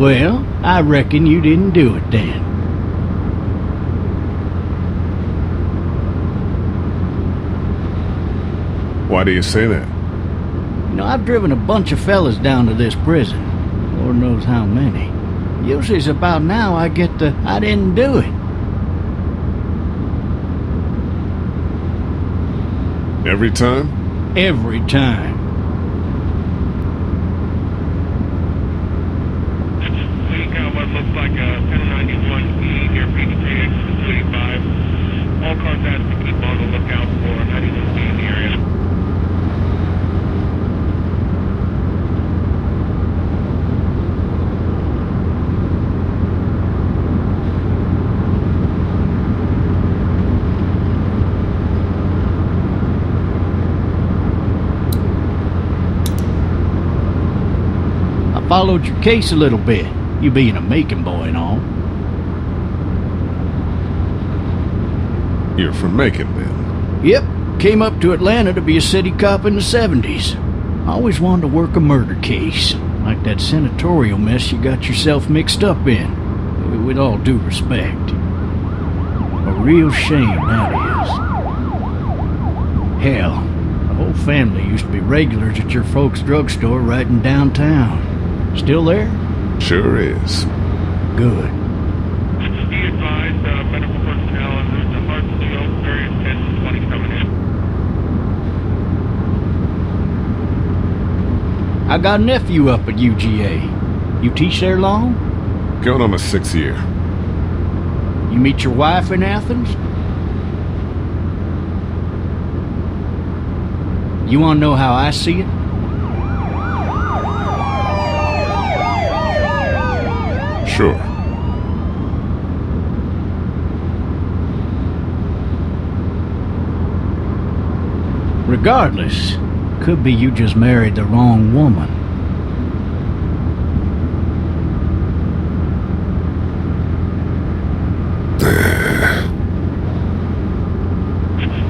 Well, I reckon you didn't do it then. Why do you say that? You know, I've driven a bunch of fellas down to this prison. Lord knows how many. Usually it's about now I get the, I didn't do it. Every time? Every time. We got what looks like a 1091E near PDK, 285. All cars have to keep on the lookout for 91E in the area. Followed your case a little bit, you being a Macon boy and all. You're from Macon, then? Yep, came up to Atlanta to be a city cop in the 70s. Always wanted to work a murder case, like that senatorial mess you got yourself mixed up in. With all due respect. A real shame, that is. Hell, the whole family used to be regulars at your folks' drugstore right in downtown. Still there? Sure is. Good. Be advised, medical personnel and route to Hartsfield, various 10-20 coming in. I got a nephew up at UGA. You teach there long? Going on my 6th year. You meet your wife in Athens? You want to know how I see it? Sure. Regardless, could be you just married the wrong woman.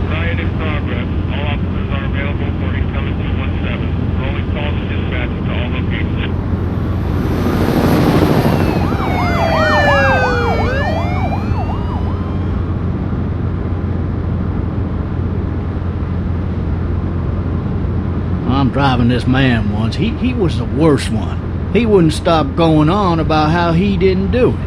Riot in progress. All officers are available for incoming 217. Rolling calls and dispatches to all locations. I'm driving this man once. He was the worst one. He wouldn't stop going on about how he didn't do it.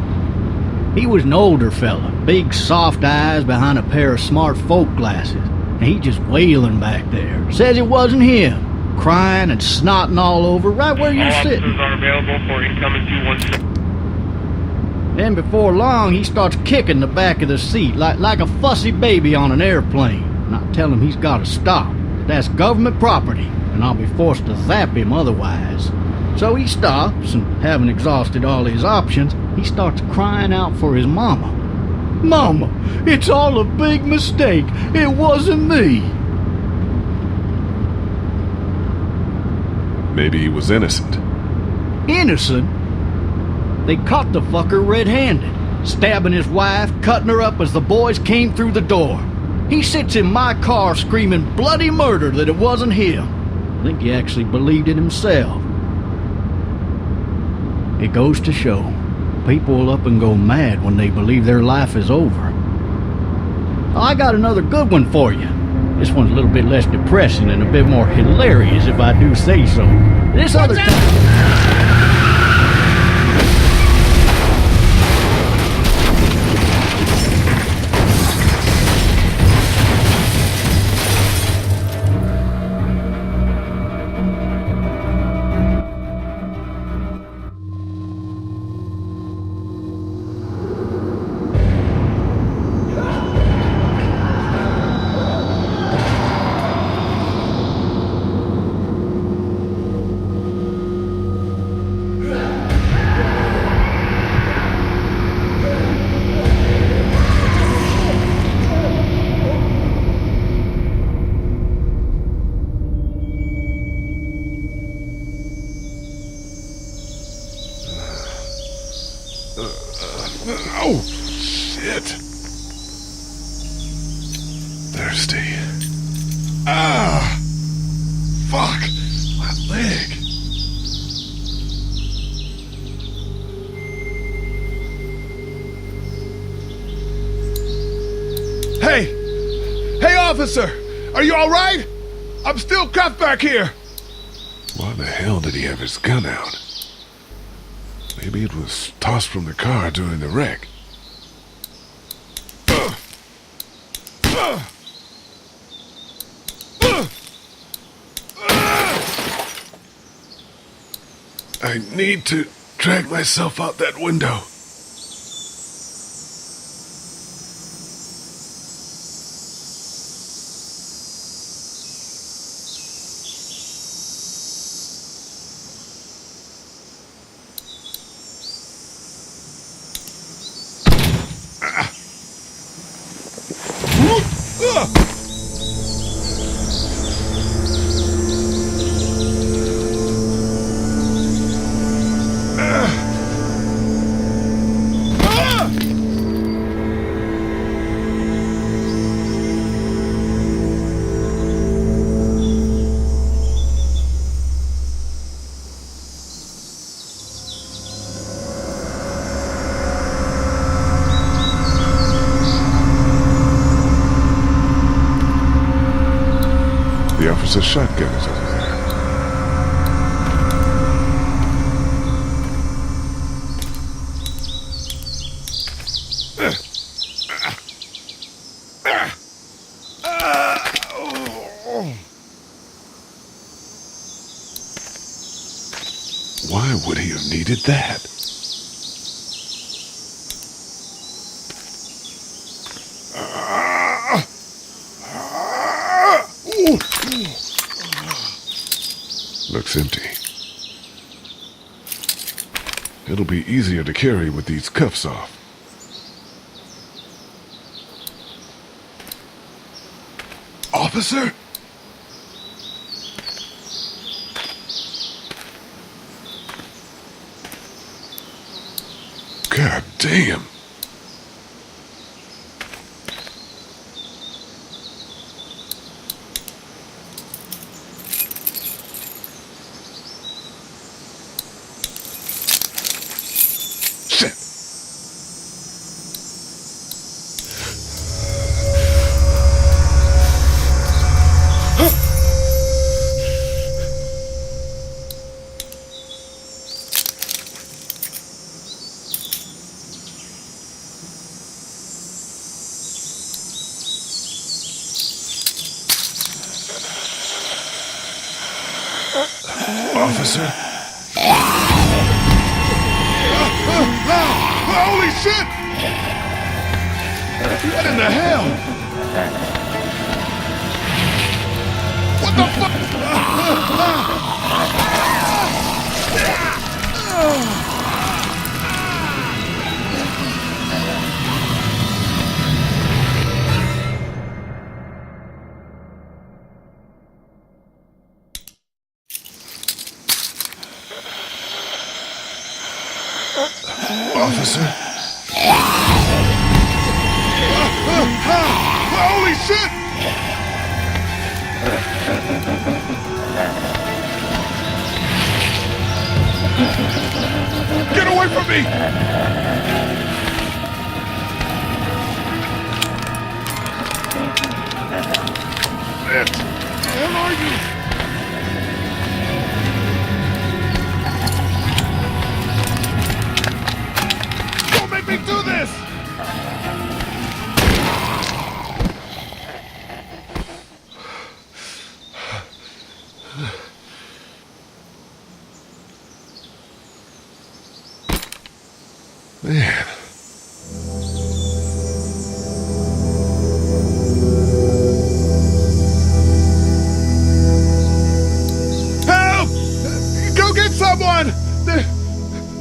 He was an older fella, big soft eyes behind a pair of smart folk glasses, and he just wailing back there. Says it wasn't him, crying and snotting all over right where you're sitting. All officers are available for incoming 217. Then before long, he starts kicking the back of the seat like a fussy baby on an airplane. And I tell him he's got to stop. That's government property, and I'll be forced to zap him otherwise. So he stops, and having exhausted all his options, he starts crying out for his mama. Mama, it's all a big mistake. It wasn't me. Maybe he was innocent. Innocent? They caught the fucker red-handed, stabbing his wife, cutting her up as the boys came through the door. He sits in my car screaming bloody murder that it wasn't him. I think he actually believed it himself. It goes to show, people will up and go mad when they believe their life is over. I got another good one for you. This one's a little bit less depressing and a bit more hilarious if I do say so. This other time... Oh, shit. Thirsty. Ah! Fuck! My leg. officer! Are you alright? I'm still cuffed back here! Why the hell did he have his gun out? Maybe it was tossed from the car during the wreck. I need to drag myself out that window. The officer's shotgun is over there. Why would he have needed that? Looks empty. It'll be easier to carry with these cuffs off. Officer? God damn. Shit. Officer? Holy shit! What in the hell? What the fuck? Officer? Holy shit! Get away from me! Where the hell are you? Make me do this! Man. Help! Go get someone!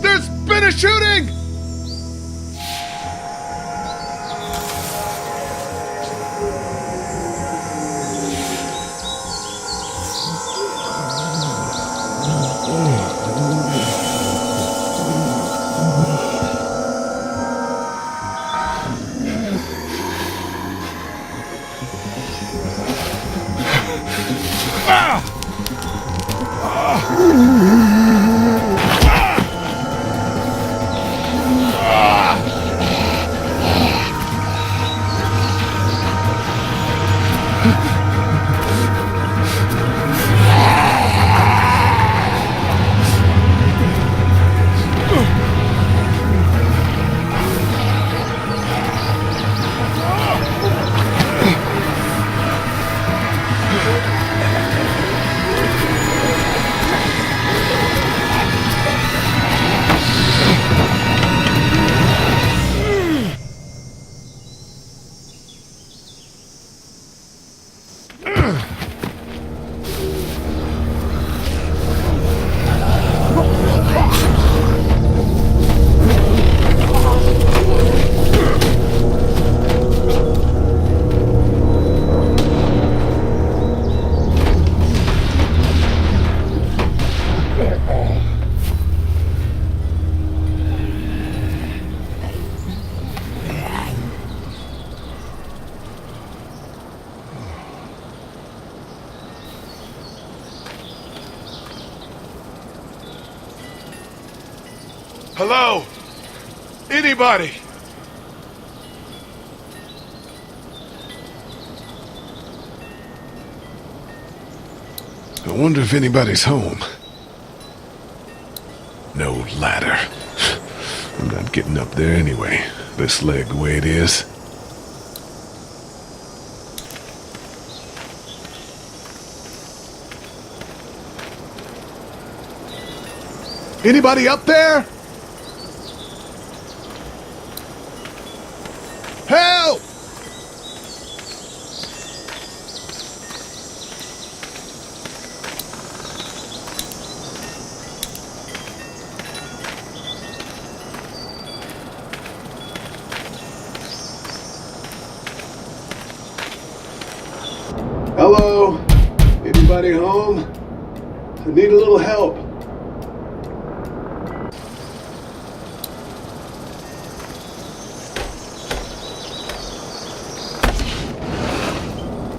There's been a shooting! Hello? Anybody? I wonder if anybody's home. No ladder. I'm not getting up there anyway. This leg the way it is. Anybody up there? Help! Hello? Anybody home? I need a little help.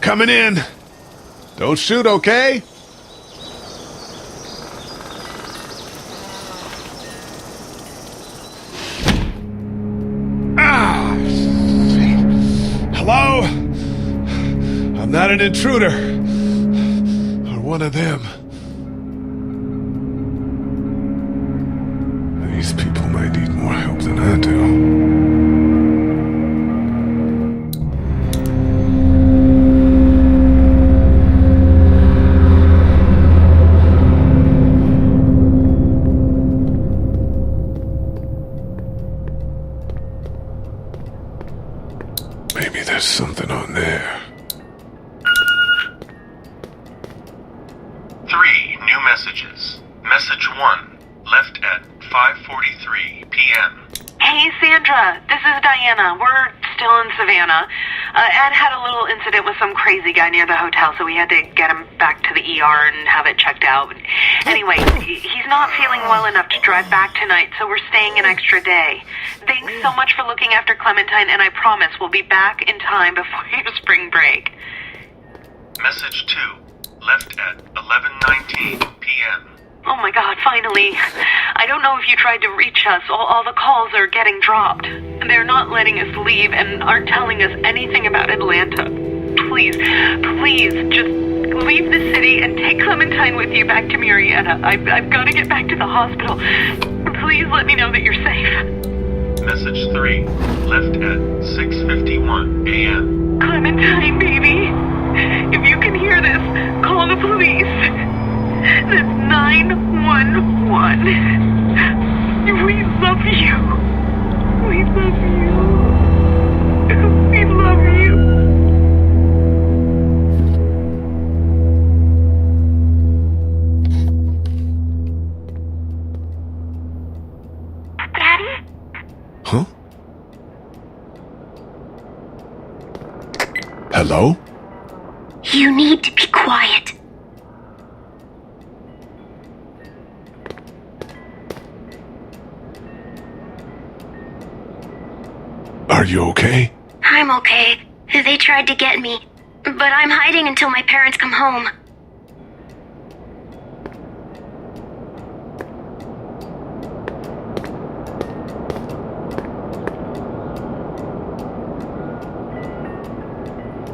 Coming in. Don't shoot, okay? Ah! Hello? I'm not an intruder. Or one of them. These people might need more help than I do. There's something on there. 3 new messages. Message 1, left at 5:43 p.m. Hey, Sandra. This is Diana. We're still in Savannah. Ed had a little incident with some crazy guy near the hotel, so we had to get him back to the ER and have it checked out. Anyway, he's not feeling well enough to drive back tonight, so we're staying an extra day. Thanks so much for looking after Clementine, and I promise we'll be back in time before your spring break. Message 2, left at 11:19 p.m. Oh my god, finally. I don't know if you tried to reach us. All the calls are getting dropped. They're not letting us leave and aren't telling us anything about Atlanta. Please, just leave the city and take Clementine with you back to Murrieta. I've got to get back to the hospital. Please let me know that you're safe. Message 3, left at 6:51 a.m. Clementine, baby. If you can hear this, call the police. That's 911. We love you. We love you. We love you. Daddy? Huh? Hello? You need to be quiet. Are you okay? I'm okay. They tried to get me, but I'm hiding until my parents come home.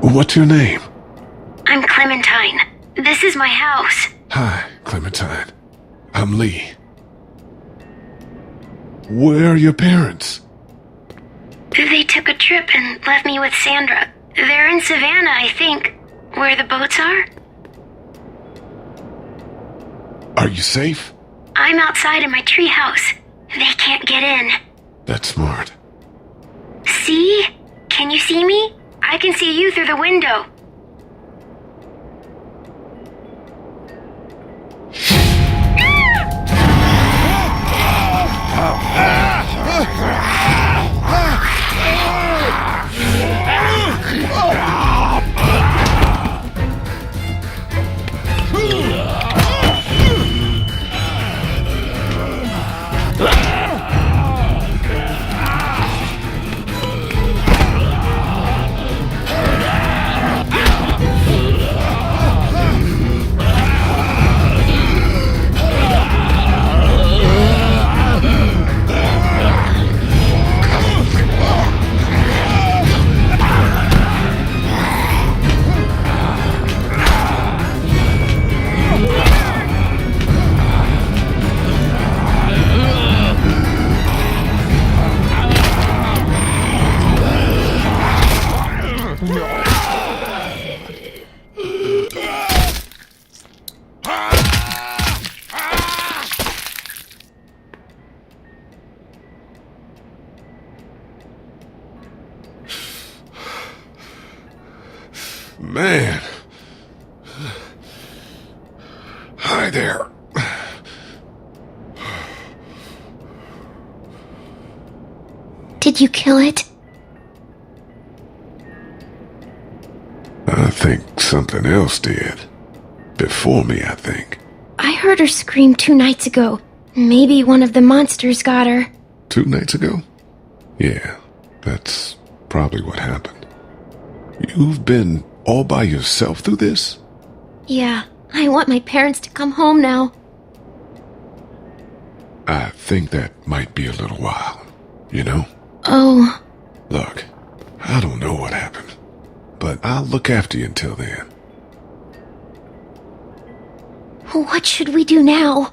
What's your name? Clementine. This is my house. Hi, Clementine. I'm Lee. Where are your parents? They took a trip and left me with Sandra. They're in Savannah, I think. Where the boats are? Are you safe? I'm outside in my treehouse. They can't get in. That's smart. See? Can you see me? I can see you through the window. Man. Hi there. Did you kill it? I think something else did. Before me, I think. I heard her scream 2 nights ago. Maybe one of the monsters got her. 2 nights ago? Yeah, that's probably what happened. You've been all by yourself through this? Yeah, I want my parents to come home now. I think that might be a little while, you know? Oh. Look, I don't know what happened, but I'll look after you until then. What should we do now?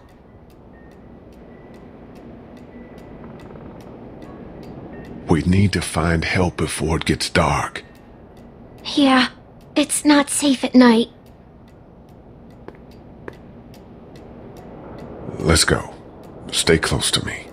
We need to find help before it gets dark. Yeah, it's not safe at night. Let's go. Stay close to me.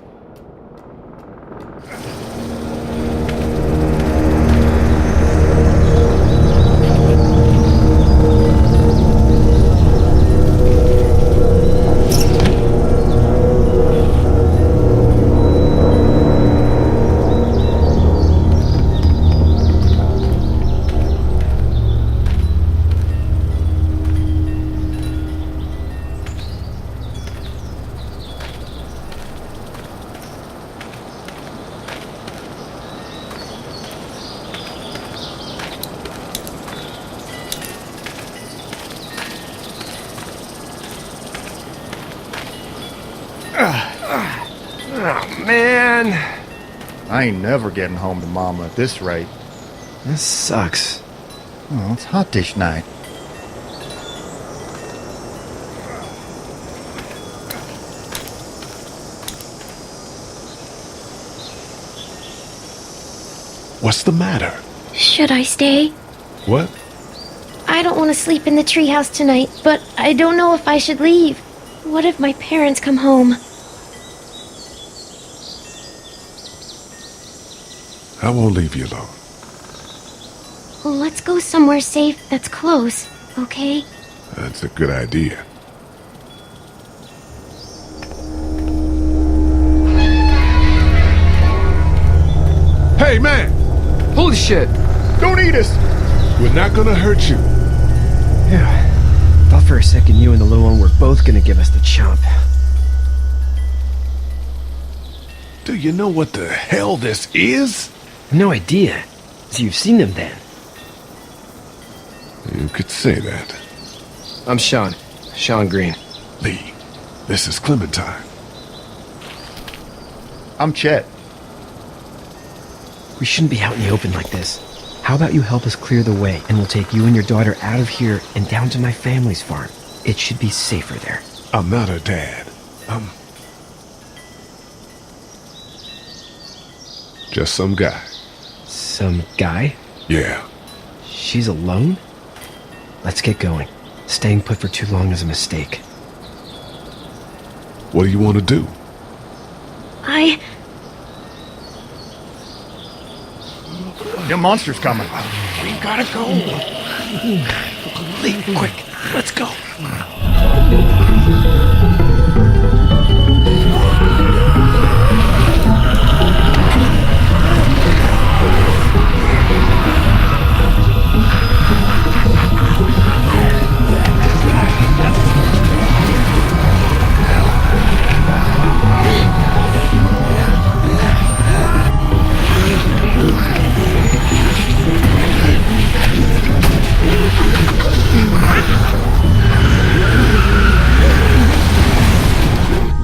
Oh, man. I ain't never getting home to Mama at this rate. This sucks. Oh, it's hot this night. What's the matter? Should I stay? What? I don't want to sleep in the treehouse tonight, but I don't know if I should leave. What if my parents come home? I won't leave you alone. Let's go somewhere safe that's close, okay? That's a good idea. Hey, man! Holy shit! Don't eat us! We're not gonna hurt you. Yeah. Thought for a second you and the little one were both gonna give us the chomp. Do you know what the hell this is? No idea. So you've seen them then? You could say that. I'm Sean. Sean Green. Lee, this is Clementine. I'm Chet. We shouldn't be out in the open like this. How about you help us clear the way, and we'll take you and your daughter out of here and down to my family's farm. It should be safer there. I'm not her dad. I'm just some guy. Some guy? Yeah. She's alone? Let's get going. Staying put for too long is a mistake. What do you want to do? The monster's coming. We gotta go. Leave quick. Let's go.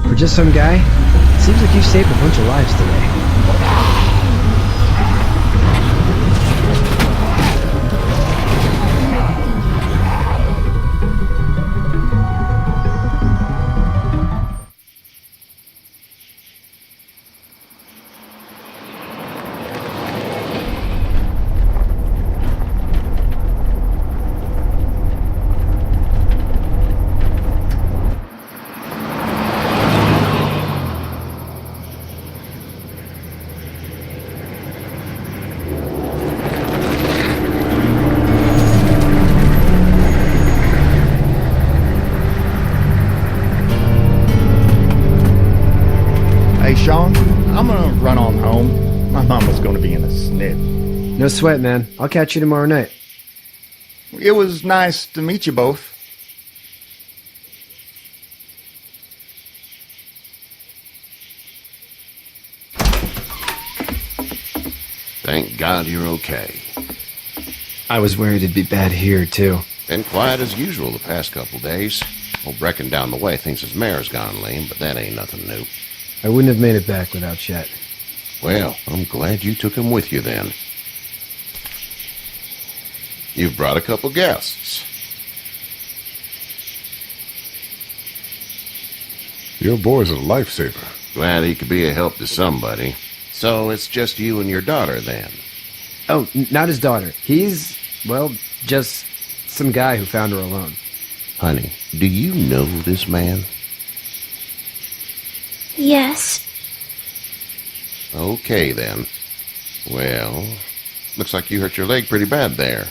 For just some guy, seems like you've saved a bunch of lives today. Hey, Sean, I'm gonna run on home. My mama's gonna be in a snit. No sweat, man. I'll catch you tomorrow night. It was nice to meet you both. Thank God you're okay. I was worried it'd be bad here, too. Been quiet as usual the past couple days. Old Brecken down the way thinks his mare's gone lame, but that ain't nothing new. I wouldn't have made it back without Chet. Well, I'm glad you took him with you then. You've brought a couple guests. Your boy's a lifesaver. Glad he could be a help to somebody. So it's just you and your daughter then? Oh, not his daughter. He's, well, just some guy who found her alone. Honey, do you know this man? Yes. Okay, then. Well, looks like you hurt your leg pretty bad there.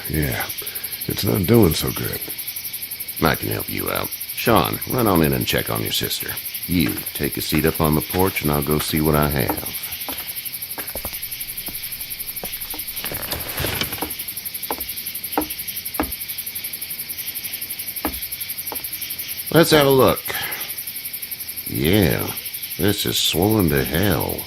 Yeah, it's not doing so good. I can help you out. Sean, run on in and check on your sister. You, take a seat up on the porch and I'll go see what I have. Let's have a look. Yeah, this is swollen to hell.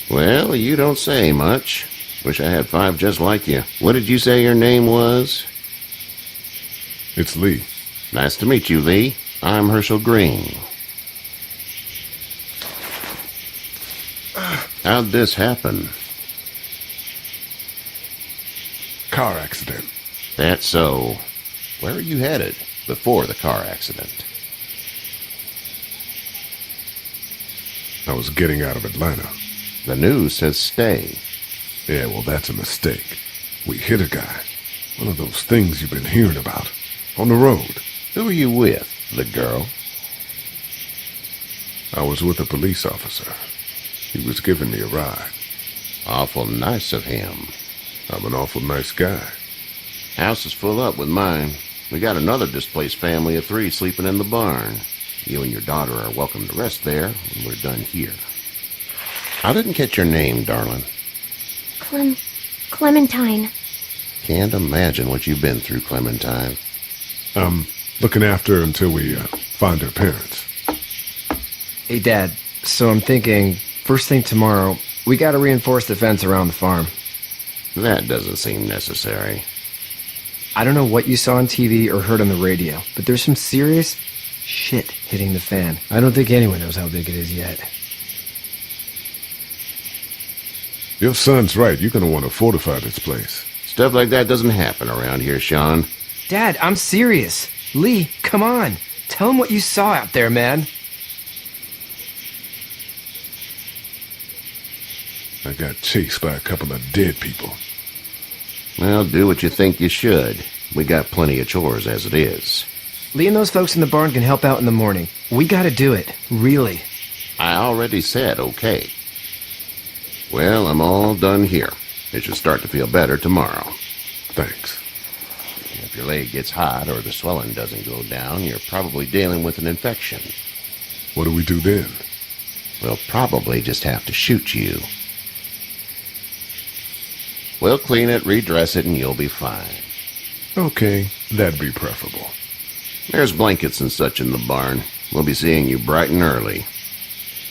Well, you don't say much. Wish I had 5 just like you. What did you say your name was? It's Lee. Nice to meet you, Lee. I'm Herschel Green. How'd this happen? Car accident. That's so. Where are you headed before the car accident? I was getting out of Atlanta. The news says stay. Yeah, well, that's a mistake. We hit a guy. One of those things you've been hearing about. On the road. Who are you with? The girl? I was with a police officer. He was giving me a ride. Awful nice of him. I'm an awful nice guy. House is full up with mine. We got another displaced family of 3 sleeping in the barn. You and your daughter are welcome to rest there when we're done here. I didn't catch your name, darling. Clementine. Can't imagine what you've been through, Clementine. I'm looking after her until we find her parents. Hey, Dad. So I'm thinking, first thing tomorrow, we gotta reinforce the fence around the farm. That doesn't seem necessary. I don't know what you saw on TV or heard on the radio, but there's some serious shit hitting the fan. I don't think anyone knows how big it is yet. Your son's right. You're gonna want to fortify this place. Stuff like that doesn't happen around here, Sean. Dad, I'm serious. Lee, come on. Tell him what you saw out there, man. I got chased by a couple of dead people. Well, do what you think you should. We got plenty of chores as it is. Lee and those folks in the barn can help out in the morning. We gotta do it. Really. I already said okay. Well, I'm all done here. It should start to feel better tomorrow. Thanks. If your leg gets hot or the swelling doesn't go down, you're probably dealing with an infection. What do we do then? We'll probably just have to shoot you. We'll clean it, redress it, and you'll be fine. Okay, that'd be preferable. There's blankets and such in the barn. We'll be seeing you bright and early.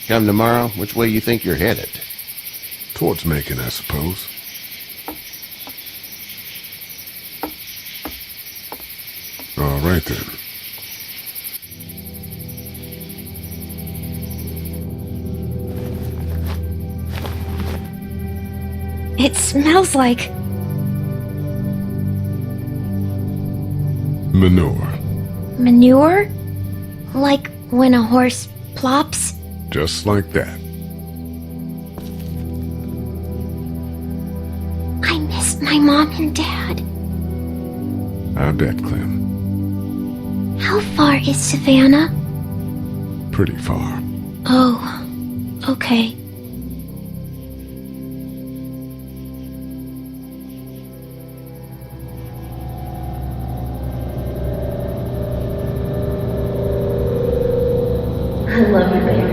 Come tomorrow, which way you think you're headed? Towards Macon, I suppose. All right, then. It smells like... Manure. manure? Like when a horse plops? Just like that. I miss my mom and dad. I bet, Clem. How far is Savannah? Pretty far. Oh, okay. I love you, baby.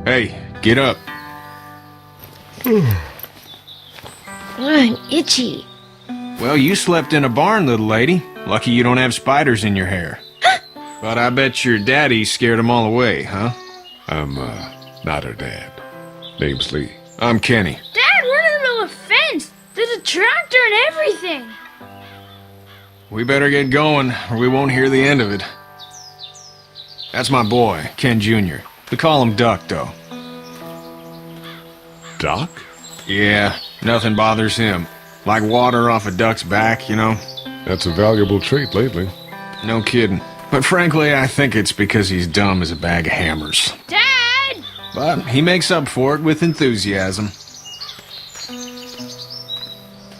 Hey, get up. I'm itchy. Well, you slept in a barn, little lady. Lucky you don't have spiders in your hair. But I bet your daddy scared them all away, huh? I'm, not her dad. Name's Lee. I'm Kenny. Dad, we're in the middle of a fence. There's a tractor and everything. We better get going, or we won't hear the end of it. That's my boy, Ken Jr. We call him Duck, though. Doc? Yeah, nothing bothers him. Like water off a duck's back, you know? That's a valuable trait lately. No kidding. But frankly, I think it's because he's dumb as a bag of hammers. Dad! But he makes up for it with enthusiasm.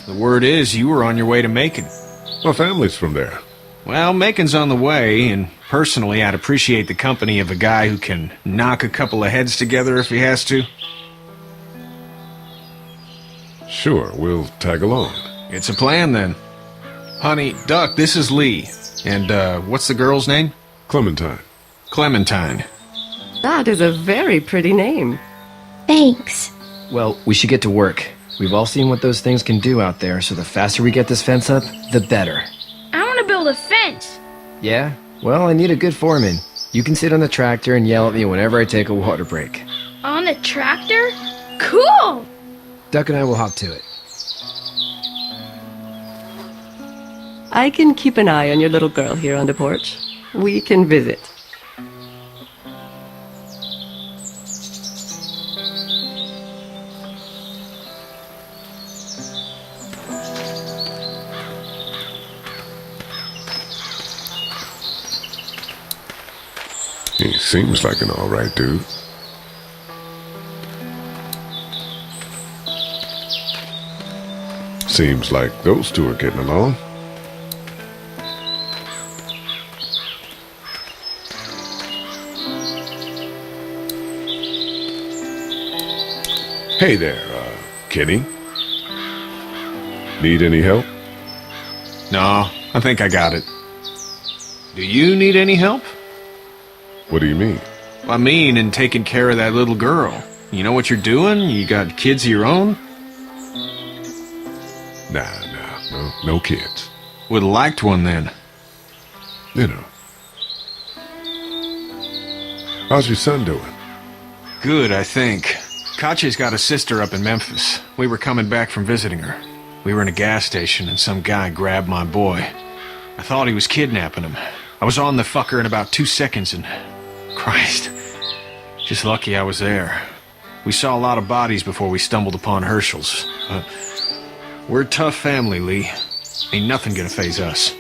The word is you were on your way to Macon. My family's from there. Well, Macon's on the way, and personally, I'd appreciate the company of a guy who can knock a couple of heads together if he has to. Sure, we'll tag along. It's a plan, then. Honey, Duck, this is Lee. And, what's the girl's name? Clementine. Clementine. That is a very pretty name. Thanks. Well, we should get to work. We've all seen what those things can do out there, so the faster we get this fence up, the better. I want to build a fence. Yeah? Well, I need a good foreman. You can sit on the tractor and yell at me whenever I take a water break. On the tractor? Cool! Duck and I will hop to it. I can keep an eye on your little girl here on the porch. We can visit. He seems like an alright dude. Seems like those two are getting along. Hey there, Kenny. Need any help? No, I think I got it. Do you need any help? What do you mean? I mean, in taking care of that little girl. You know what you're doing? You got kids of your own? No kids. Would've liked one then. You know. How's your son doing? Good, I think. Katya's got a sister up in Memphis. We were coming back from visiting her. We were in a gas station and some guy grabbed my boy. I thought he was kidnapping him. I was on the fucker in about 2 seconds and... Christ. Just lucky I was there. We saw a lot of bodies before we stumbled upon Herschel's. We're a tough family, Lee. Ain't nothing gonna faze us.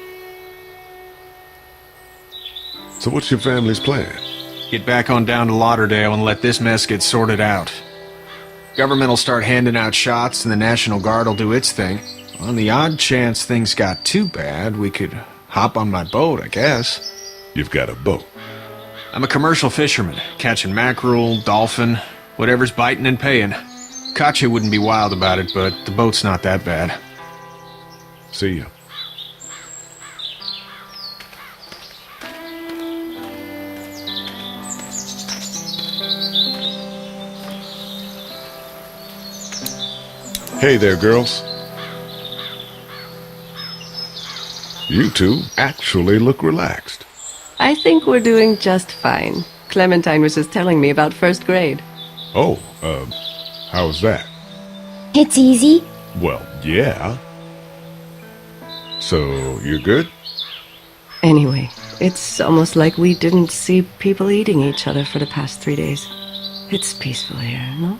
So what's your family's plan? Get back on down to Lauderdale and let this mess get sorted out. Government will start handing out shots and the National Guard will do its thing. On the odd chance things got too bad, we could hop on my boat, I guess. You've got a boat? I'm a commercial fisherman, catching mackerel, dolphin, whatever's biting and paying. Katya wouldn't be wild about it, but the boat's not that bad. See ya. Hey there, girls. You two actually look relaxed. I think we're doing just fine. Clementine was just telling me about first grade. Oh, how was that? It's easy. Well, yeah. So, you're good? Anyway, it's almost like we didn't see people eating each other for the past 3 days. It's peaceful here, no?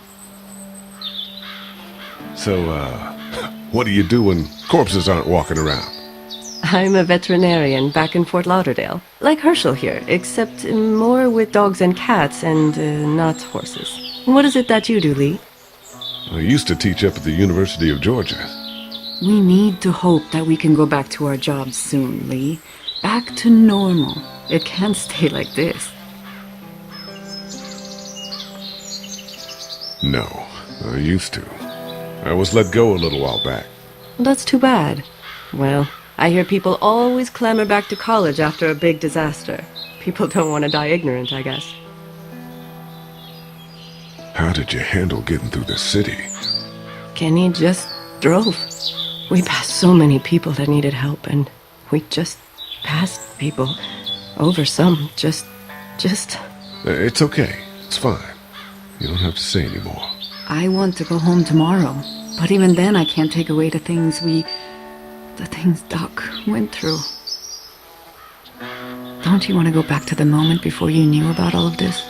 So, what do you do when corpses aren't walking around? I'm a veterinarian back in Fort Lauderdale. Like Herschel here, except more with dogs and cats and not horses. What is it that you do, Lee? I used to teach up at the University of Georgia. We need to hope that we can go back to our jobs soon, Lee. Back to normal. It can't stay like this. No, I used to. I was let go a little while back. That's too bad. Well, I hear people always clamor back to college after a big disaster. People don't want to die ignorant, I guess. How did you handle getting through the city? Kenny just drove. We passed so many people that needed help, and we just passed people. Over some, just... It's okay. It's fine. You don't have to say anymore. I want to go home tomorrow, but even then I can't take away the things Doc went through. Don't you want to go back to the moment before you knew about all of this?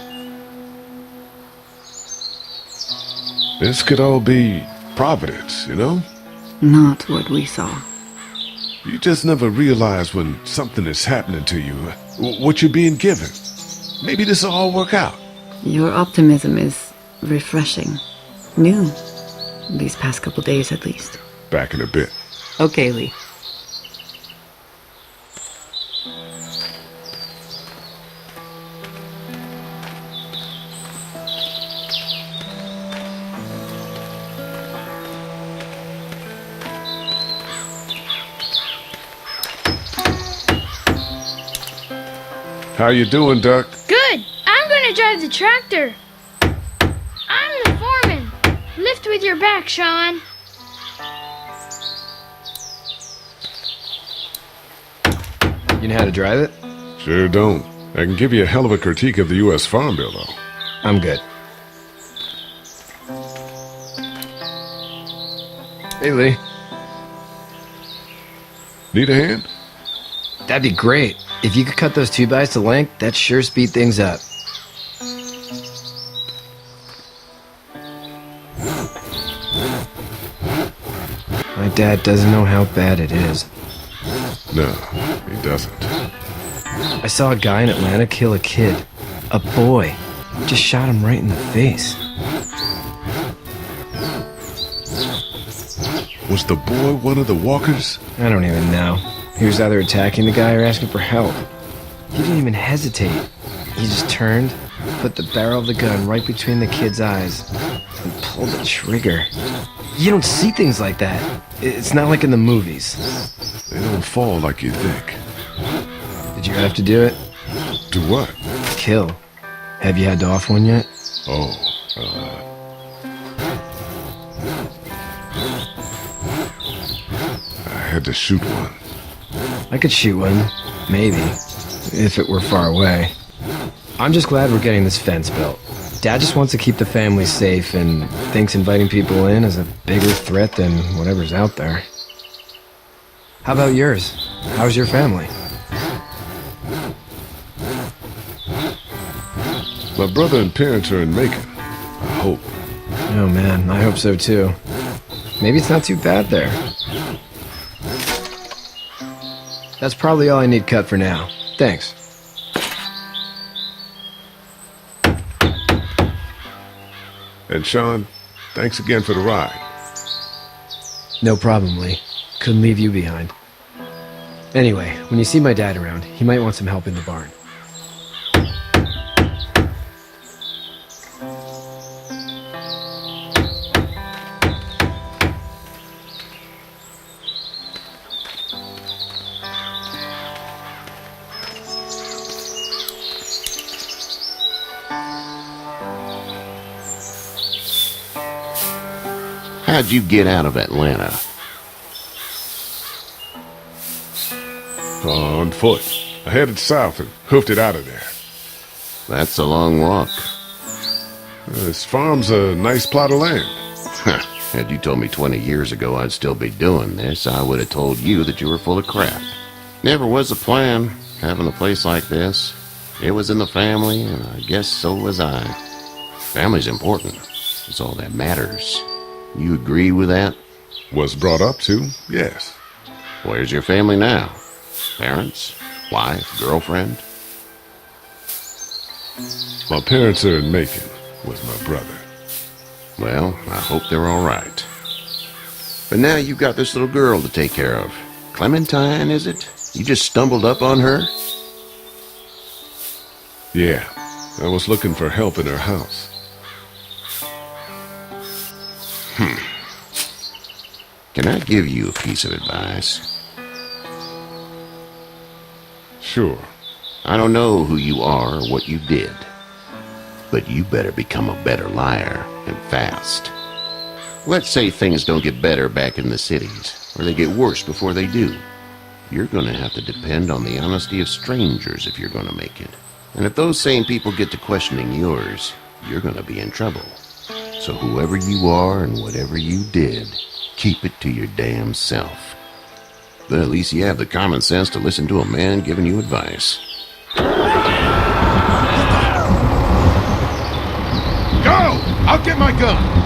This could all be Providence, you know? Not what we saw. You just never realize when something is happening to you, what you're being given. Maybe this will all work out. Your optimism is refreshing. New. These past couple days, at least. Back in a bit. Okay, Lee. How you doing, Duck? Good. I'm gonna drive the tractor. I'm the foreman. Lift with your back, Sean. You know how to drive it? Sure don't. I can give you a hell of a critique of the U.S. Farm Bill, though. I'm good. Hey, Lee. Need a hand? That'd be great. If you could cut those 2x to length, that'd sure speed things up. My dad doesn't know how bad it is. No, he doesn't. I saw a guy in Atlanta kill a kid. A boy. Just shot him right in the face. Was the boy one of the walkers? I don't even know. He was either attacking the guy or asking for help. He didn't even hesitate. He just turned, put the barrel of the gun right between the kid's eyes, and pulled the trigger. You don't see things like that. It's not like in the movies. They don't fall like you think. Did you have to do it? Do what? Kill. Have you had to off one yet? Oh, had to shoot one. I could shoot one, maybe, if it were far away. I'm just glad we're getting this fence built. Dad just wants to keep the family safe and thinks inviting people in is a bigger threat than whatever's out there. How about yours? How's your family? My brother and parents are in Macon. I hope. Oh man, I hope so too. Maybe it's not too bad there. That's probably all I need cut for now. Thanks. And Sean, thanks again for the ride. No problem, Lee. Couldn't leave you behind. Anyway, when you see my dad around, he might want some help in the barn. How'd you get out of Atlanta? On foot. I headed south and hoofed it out of there. That's a long walk. This farm's a nice plot of land. Had you told me 20 years ago I'd still be doing this, I would have told you that you were full of crap. Never was a plan, having a place like this. It was in the family, and I guess so was I. Family's important. It's all that matters. You agree with that? Was brought up to, yes. Where's your family now? Parents? Wife? Girlfriend? My parents are in Macon with my brother. Well, I hope they're all right. But now you've got this little girl to take care of. Clementine, is it? You just stumbled up on her? Yeah, I was looking for help in her house. Can I give you a piece of advice? Sure. I don't know who you are or what you did, but you better become a better liar, and fast. Let's say things don't get better back in the cities, or they get worse before they do. You're gonna have to depend on the honesty of strangers if you're gonna make it. And if those same people get to questioning yours, you're gonna be in trouble. So whoever you are and whatever you did, keep it to your damn self. But at least you have the common sense to listen to a man giving you advice. Go! I'll get my gun!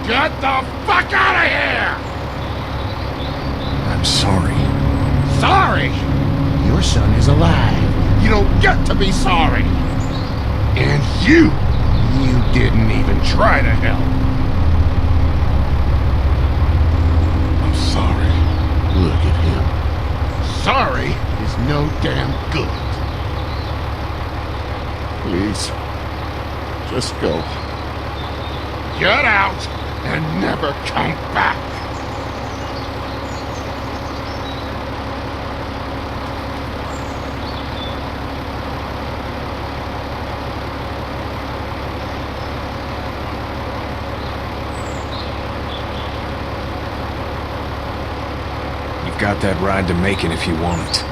Get the fuck out of here! I'm sorry. Sorry? Your son is alive. You don't get to be sorry. And you didn't even try to help. I'm sorry. Look at him. Sorry is no damn good. Please, just go. Get out and never come back. got that ride to Macon if you want it.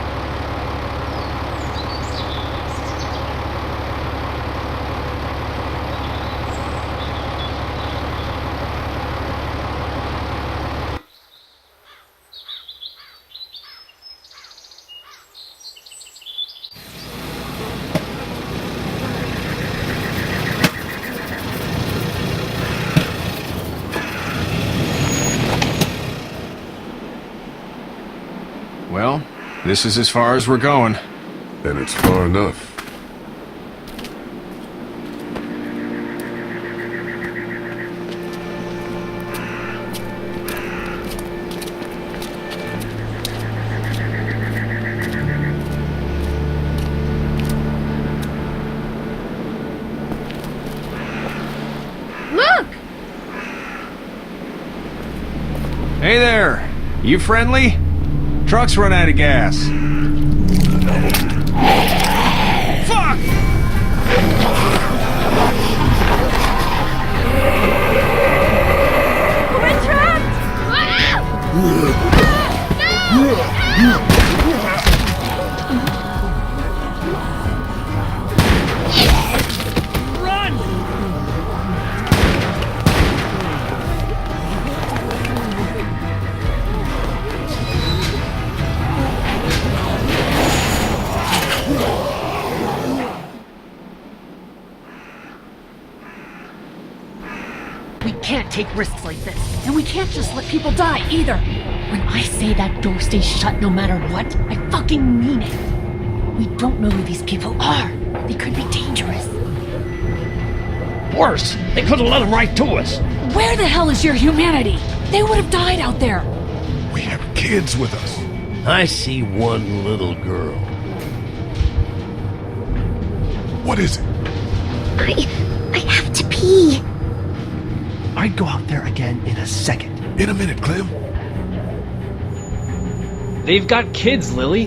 Well, this is as far as we're going. And it's far enough. Look! Hey there! You friendly? Truck's run out of gas. Fuck! We're trapped! We can't take risks like this, and we can't just let people die either. When I say that door stays shut no matter what, I fucking mean it. We don't know who these people are. They could be dangerous. Worse, they could have let them right to us. Where the hell is your humanity? They would have died out there. We have kids with us. I see one little girl. What is it? I have to pee. I'd go out there again in a second. In a minute, Clem. They've got kids, Lily.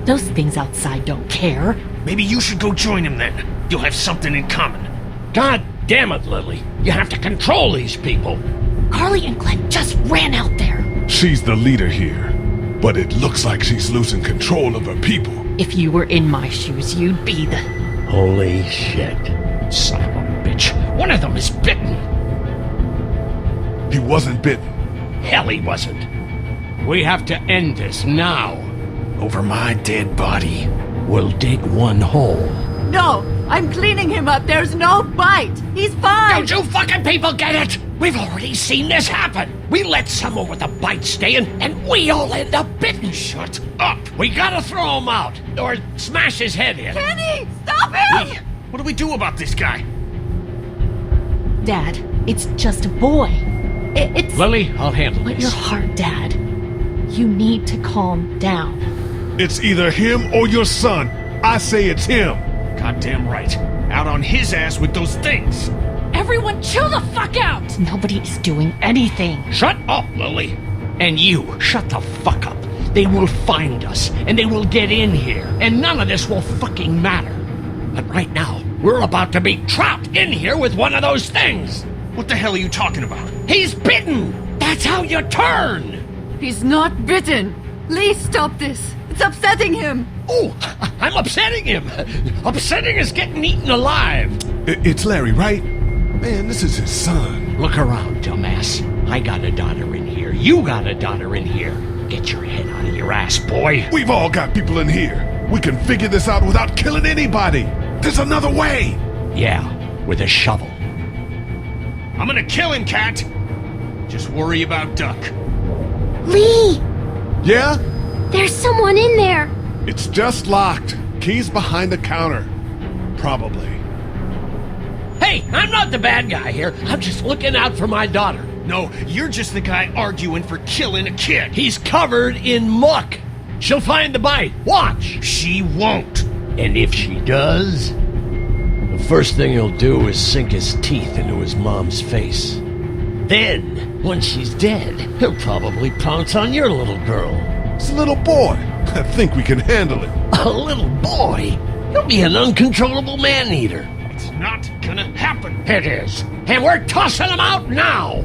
Those things outside don't care. Maybe you should go join them then. You'll have something in common. God damn it, Lily. You have to control these people. Carly and Glenn just ran out there. She's the leader here, but it looks like she's losing control of her people. If you were in my shoes, you'd be the... Holy shit. Son of a bitch. One of them is bitten. He wasn't bitten. Hell, he wasn't. We have to end this now. Over my dead body, we'll dig one hole. No, I'm cleaning him up. There's no bite. He's fine. Don't you fucking people get it? We've already seen this happen. We let someone with a bite stay in, and we all end up bitten. Shut up. We gotta throw him out, or smash his head in. Kenny, stop him! Hey, what do we do about this guy? Dad, it's just a boy. It's... Lily, I'll handle Let this. your heart, Dad. You need to calm down. It's either him or your son. I say it's him. Goddamn right. Out on his ass with those things. Everyone chill the fuck out! Nobody is doing anything. Shut up, Lily. And you, shut the fuck up. They will find us, and they will get in here, and none of this will fucking matter. But right now, we're about to be trapped in here with one of those things. What the hell are you talking about? He's bitten! That's how you turn! He's not bitten. Lee, stop this. It's upsetting him. Oh, I'm upsetting him. Upsetting is getting eaten alive. It's Larry, right? Man, this is his son. Look around, dumbass. I got a daughter in here. You got a daughter in here. Get your head out of your ass, boy. We've all got people in here. We can figure this out without killing anybody. There's another way. Yeah, with a shovel. I'm gonna kill him, Cat. Just worry about Duck. Lee! Yeah? There's someone in there. It's just locked. Key's behind the counter. Probably. Hey, I'm not the bad guy here. I'm just looking out for my daughter. No, you're just the guy arguing for killing a kid. He's covered in muck. She'll find the bite. Watch. She won't. And if she does, the first thing he'll do is sink his teeth into his mom's face. Then, once she's dead, he'll probably pounce on your little girl. It's a little boy. I think we can handle it. A little boy? He'll be an uncontrollable man-eater. It's not gonna happen. It is. And we're tossing him out now!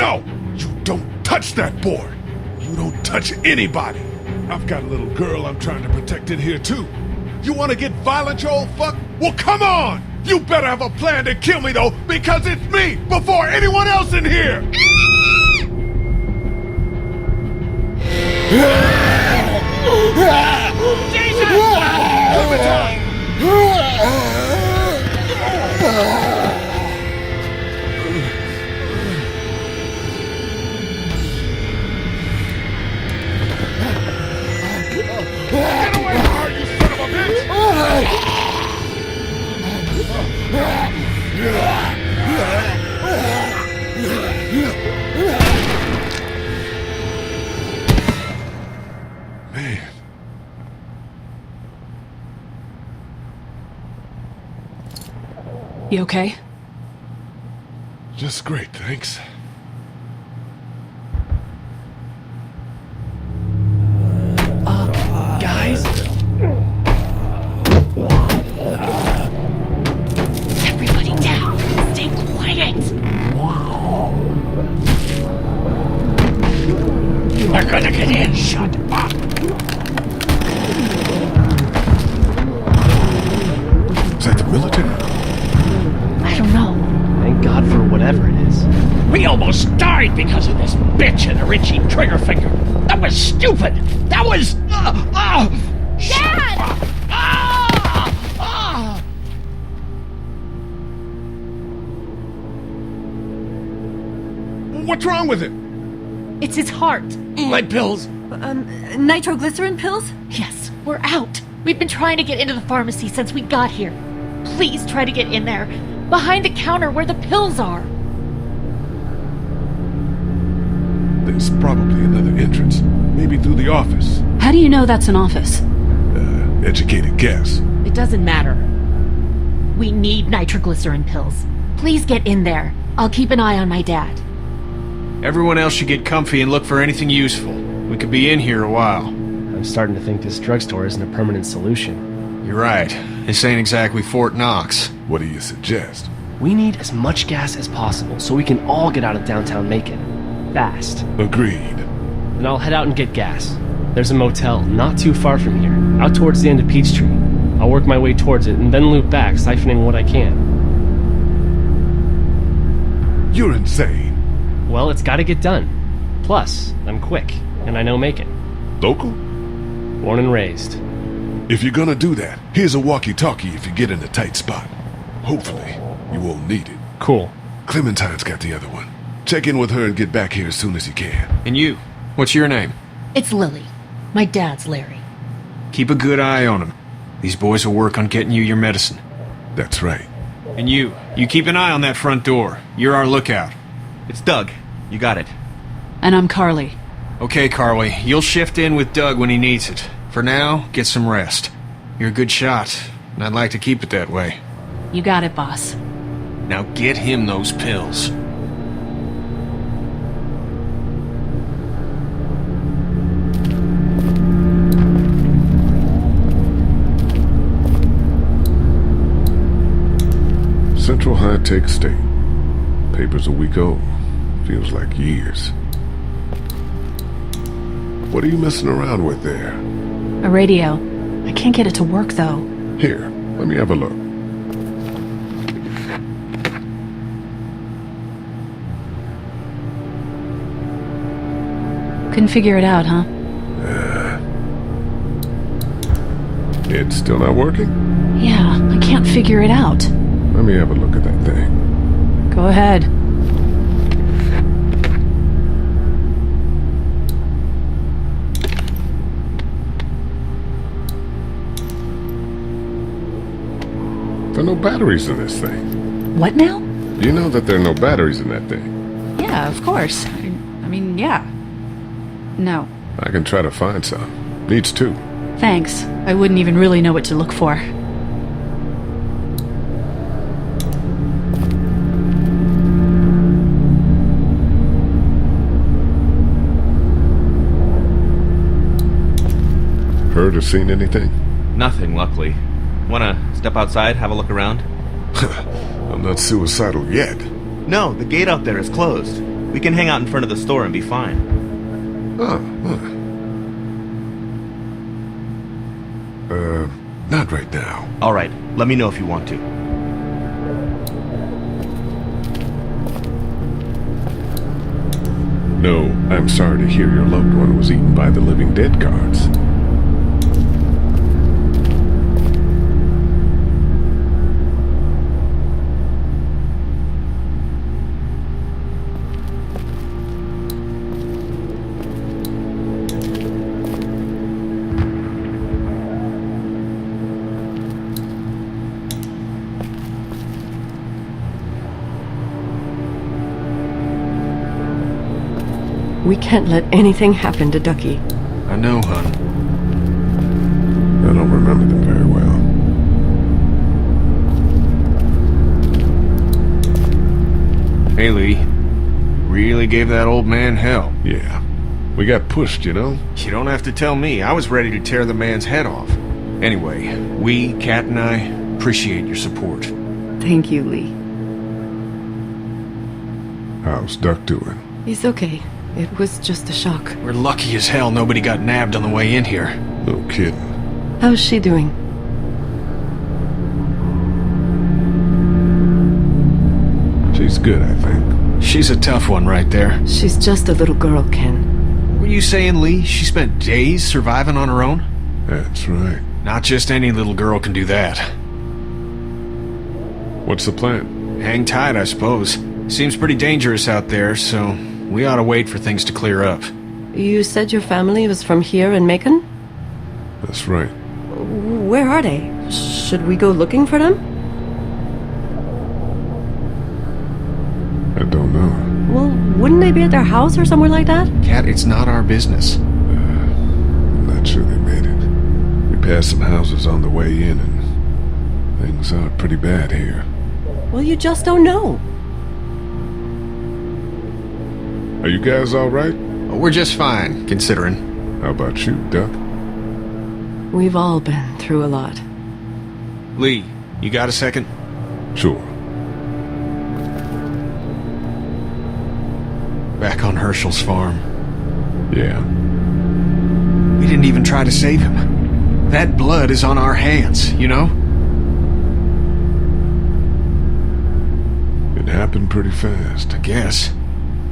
No! You don't touch that board! You don't touch anybody! I've got a little girl I'm trying to protect in here, too. You want to get violent, you old fuck? Well, come on! You better have a plan to kill me, though, because it's me before anyone else in here! Get away from her, you son of a bitch! Man. You okay? Just great, thanks. Guys? Everybody down! Stay quiet! We're gonna get in! Shut up! Is that the military? I don't know. Thank God for whatever it is. We almost died because of this bitch and her itchy trigger finger. That was stupid. That was... Dad! What's wrong with it? It's his heart. My pills. Nitroglycerin pills? Yes, we're out. We've been trying to get into the pharmacy since we got here. Please try to get in there. Behind the counter where the pills are. There's probably another entrance. Maybe through the office. How do you know that's an office? Educated guess. It doesn't matter. We need nitroglycerin pills. Please get in there. I'll keep an eye on my dad. Everyone else should get comfy and look for anything useful. We could be in here a while. I'm starting to think this drugstore isn't a permanent solution. You're right. This ain't exactly Fort Knox. What do you suggest? We need as much gas as possible so we can all get out of downtown Macon. Fast. Agreed. And I'll head out and get gas. There's a motel not too far from here, out towards the end of Peachtree. I'll work my way towards it and then loop back, siphoning what I can. You're insane. Well, it's gotta get done. Plus, I'm quick, and I know Macon. Local? Born and raised. If you're gonna do that, here's a walkie-talkie if you get in a tight spot. Hopefully, you won't need it. Cool. Clementine's got the other one. Check in with her and get back here as soon as you can. And you? What's your name? It's Lily. My dad's Larry. Keep a good eye on him. These boys will work on getting you your medicine. That's right. And you keep an eye on that front door. You're our lookout. It's Doug. You got it. And I'm Carly. Okay, Carly. You'll shift in with Doug when he needs it. For now, get some rest. You're a good shot, and I'd like to keep it that way. You got it, boss. Now get him those pills. Central High-Tech State. Paper's a week old. Feels like years. What are you messing around with there? A radio. I can't get it to work, though. Here, let me have a look. Couldn't figure it out, huh? It's still not working? Yeah, I can't figure it out. Let me have a look at that thing. Go ahead. There are no batteries in this thing. What now? You know that there are no batteries in that thing. Yeah, of course. I mean, yeah. No. I can try to find some. Needs two. Thanks. I wouldn't even really know what to look for. Heard or seen anything? Nothing, luckily. Wanna step outside, have a look around? I'm not suicidal yet. No, the gate out there is closed. We can hang out in front of the store and be fine. Not right now. All right, let me know if you want to. No, I'm sorry to hear your loved one was eaten by the living dead guards. We can't let anything happen to Ducky. I know, hon. I don't remember them very well. Hey, Lee. Really gave that old man hell. Yeah. We got pushed, you know? You don't have to tell me. I was ready to tear the man's head off. Anyway, we, Kat and I, appreciate your support. Thank you, Lee. How's Duck doing? He's okay. It was just a shock. We're lucky as hell nobody got nabbed on the way in here. No kidding. How's she doing? She's good, I think. She's a tough one right there. She's just a little girl, Ken. Were you saying, Lee, she spent days surviving on her own? That's right. Not just any little girl can do that. What's the plan? Hang tight, I suppose. Seems pretty dangerous out there, so we ought to wait for things to clear up. You said your family was from here in Macon? That's right. Where are they? Should we go looking for them? I don't know. Well, wouldn't they be at their house or somewhere like that? Kat, it's not our business. I'm not sure they made it. We passed some houses on the way in, and things are pretty bad here. Well, you just don't know. Are you guys all right? We're just fine, considering. How about you, Duck? We've all been through a lot. Lee, you got a second? Sure. Back on Herschel's farm. Yeah. We didn't even try to save him. That blood is on our hands, you know? It happened pretty fast. I guess.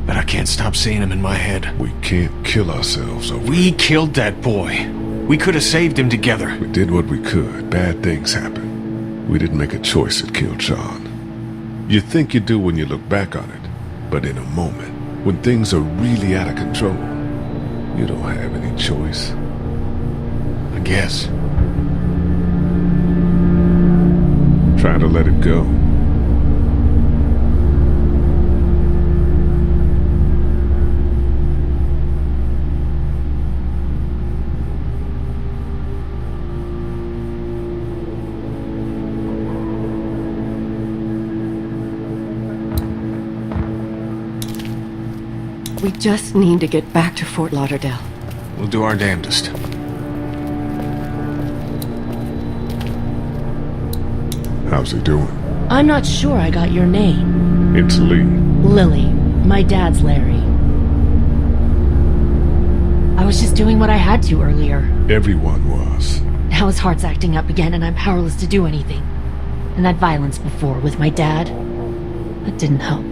But I can't stop seeing him in my head. We can't kill ourselves over We killed that boy. We could have saved him together. We did what we could. Bad things happen. We didn't make a choice that killed Sean. You think you do when you look back on it. But in a moment, when things are really out of control, you don't have any choice. I guess. Try to let it go. We just need to get back to Fort Lauderdale. We'll do our damnedest. How's he doing? I'm not sure I got your name. It's Lee. Lily. My dad's Larry. I was just doing what I had to earlier. Everyone was. Now his heart's acting up again and I'm powerless to do anything. And that violence before with my dad, that didn't help.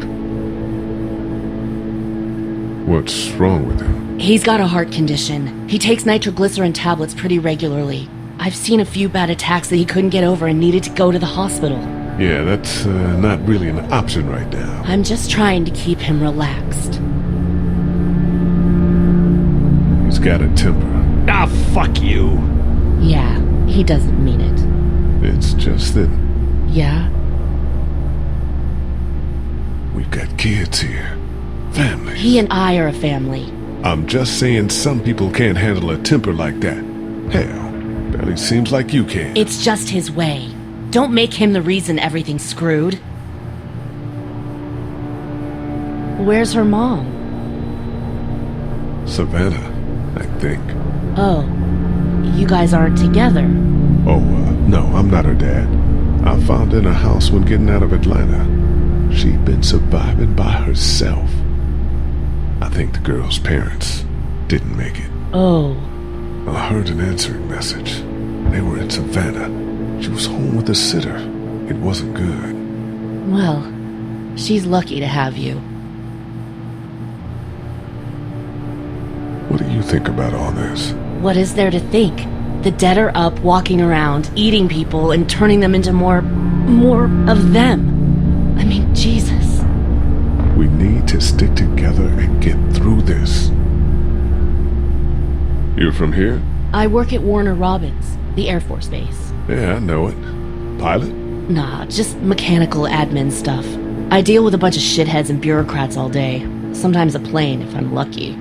What's wrong with him? He's got a heart condition. He takes nitroglycerin tablets pretty regularly. I've seen a few bad attacks that he couldn't get over and needed to go to the hospital. Yeah, that's not really an option right now. I'm just trying to keep him relaxed. He's got a temper. Ah, fuck you. Yeah, he doesn't mean it. It's just that Yeah? we've got kids here. Families. He and I are a family. I'm just saying some people can't handle a temper like that. Hell, barely seems like you can. It's just his way. Don't make him the reason everything's screwed. Where's her mom? Savannah, I think. Oh, you guys aren't together. Oh, no, I'm not her dad. I found her in a house when getting out of Atlanta. She'd been surviving by herself. I think the girl's parents didn't make it. Oh. I heard an answering message. They were in Savannah. She was home with a sitter. It wasn't good. Well, she's lucky to have you. What do you think about all this? What is there to think? The dead are up, walking around, eating people, and turning them into more of them. I mean, Jesus. We need to stick together and get through this. You're from here? I work at Warner Robins, the Air Force Base. Yeah, I know it. Pilot? Nah, just mechanical admin stuff. I deal with a bunch of shitheads and bureaucrats all day. Sometimes a plane, if I'm lucky.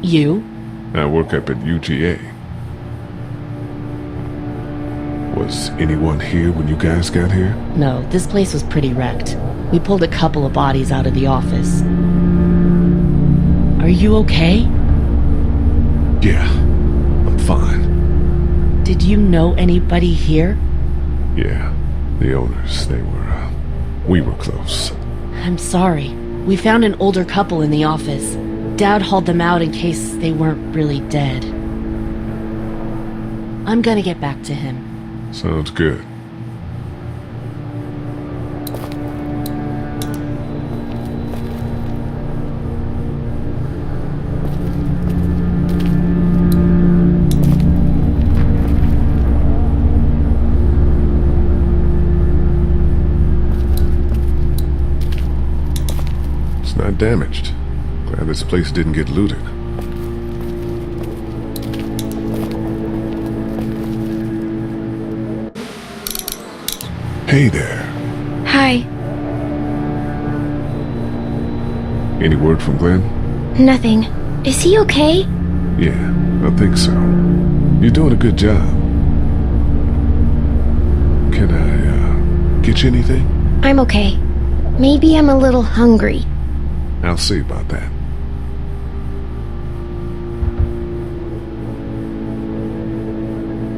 You? I work up at UGA. Was anyone here when you guys got here? No, this place was pretty wrecked. We pulled a couple of bodies out of the office. Are you okay? Yeah, I'm fine. Did you know anybody here? Yeah, the owners, we were close. I'm sorry. We found an older couple in the office. Dad hauled them out in case they weren't really dead. I'm gonna get back to him. Sounds good. It's not damaged. Glad this place didn't get looted. Hey there. Hi. Any word from Glenn? Nothing. Is he okay? Yeah, I think so. You're doing a good job. Can I, get you anything? I'm okay. Maybe I'm a little hungry. I'll see about that.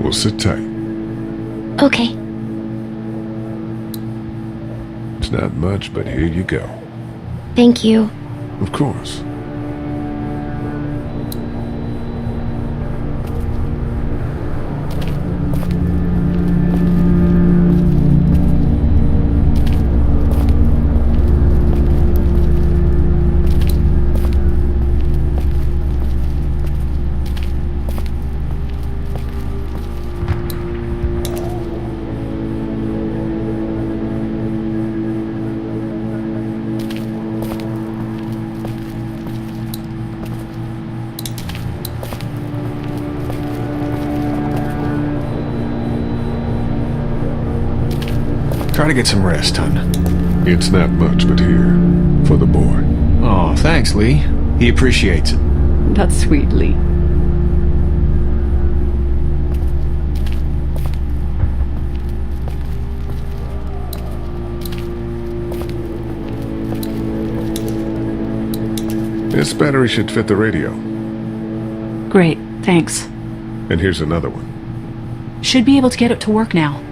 We'll sit tight. Okay. It's not much, but here you go. Thank you. Of course. Try to get some rest, hon. It's not much, but here, for the boy. Oh, thanks, Lee. He appreciates it. That's sweet, Lee. This battery should fit the radio. Great, thanks. And here's another one. Should be able to get it to work now.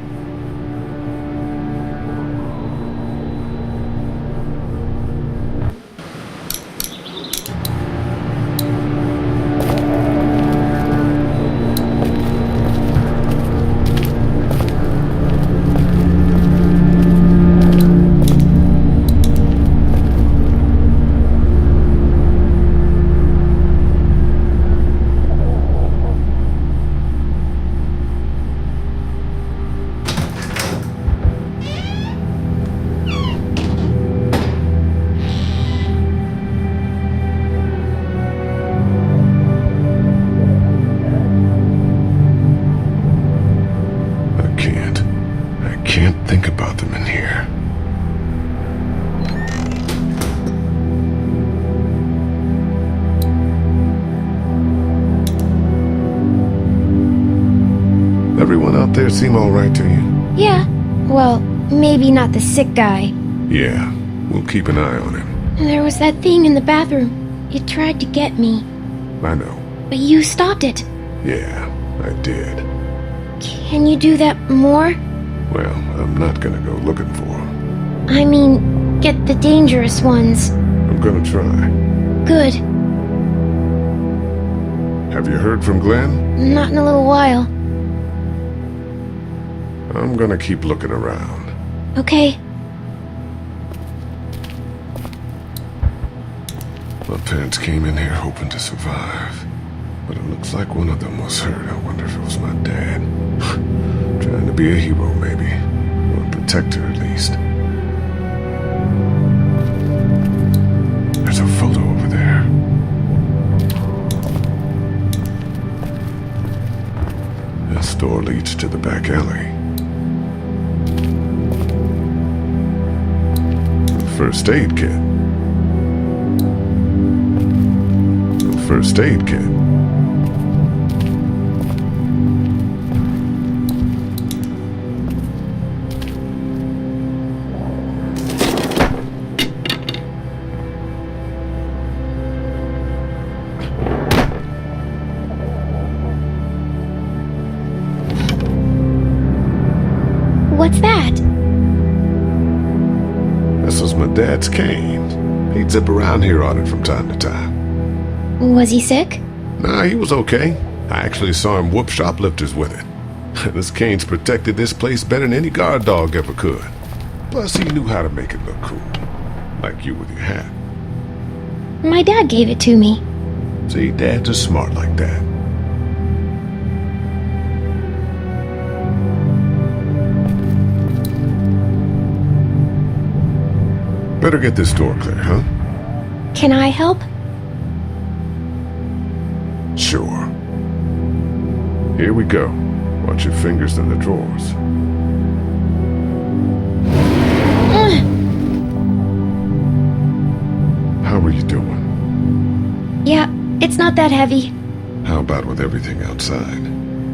Everyone out there seem all right to you? Yeah. Well, maybe not the sick guy. Yeah, we'll keep an eye on him. There was that thing in the bathroom. It tried to get me. I know. But you stopped it. Yeah, I did. Can you do that more? Well, I'm not gonna go looking for him. I mean, get the dangerous ones. I'm gonna try. Good. Have you heard from Glenn? Not in a little while. I'm gonna keep looking around. Okay. My parents came in here hoping to survive. But it looks like one of them was hurt. I wonder if it was my dad. Trying to be a hero, maybe. Or a protector, at least. There's a photo over there. This door leads to the back alley. The first aid kit. The first aid kit. What's that? This was my dad's cane. He'd zip around here on it from time to time. Was he sick? Nah, he was okay. I actually saw him whoop shoplifters with it. This cane's protected this place better than any guard dog ever could. Plus, he knew how to make it look cool. Like you with your hat. My dad gave it to me. See, dads are smart like that. Better get this door clear, huh? Can I help? Sure. Here we go. Watch your fingers in the drawers. How are you doing? Yeah, it's not that heavy. How about with everything outside?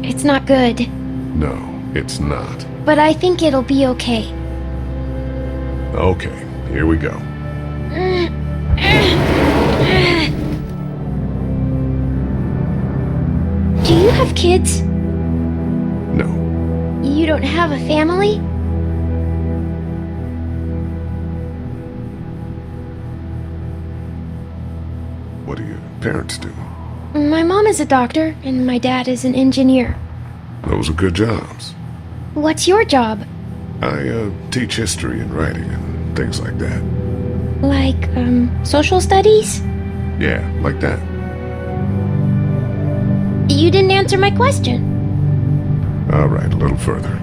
It's not good. No, it's not. But I think it'll be okay. Okay, here we go. Do you have kids? No. You don't have a family? What do your parents do? My mom is a doctor, and my dad is an engineer. Those are good jobs. What's your job? I teach history and writing and things like that. Like, social studies? Yeah, like that. You didn't answer my question. All right, a little further.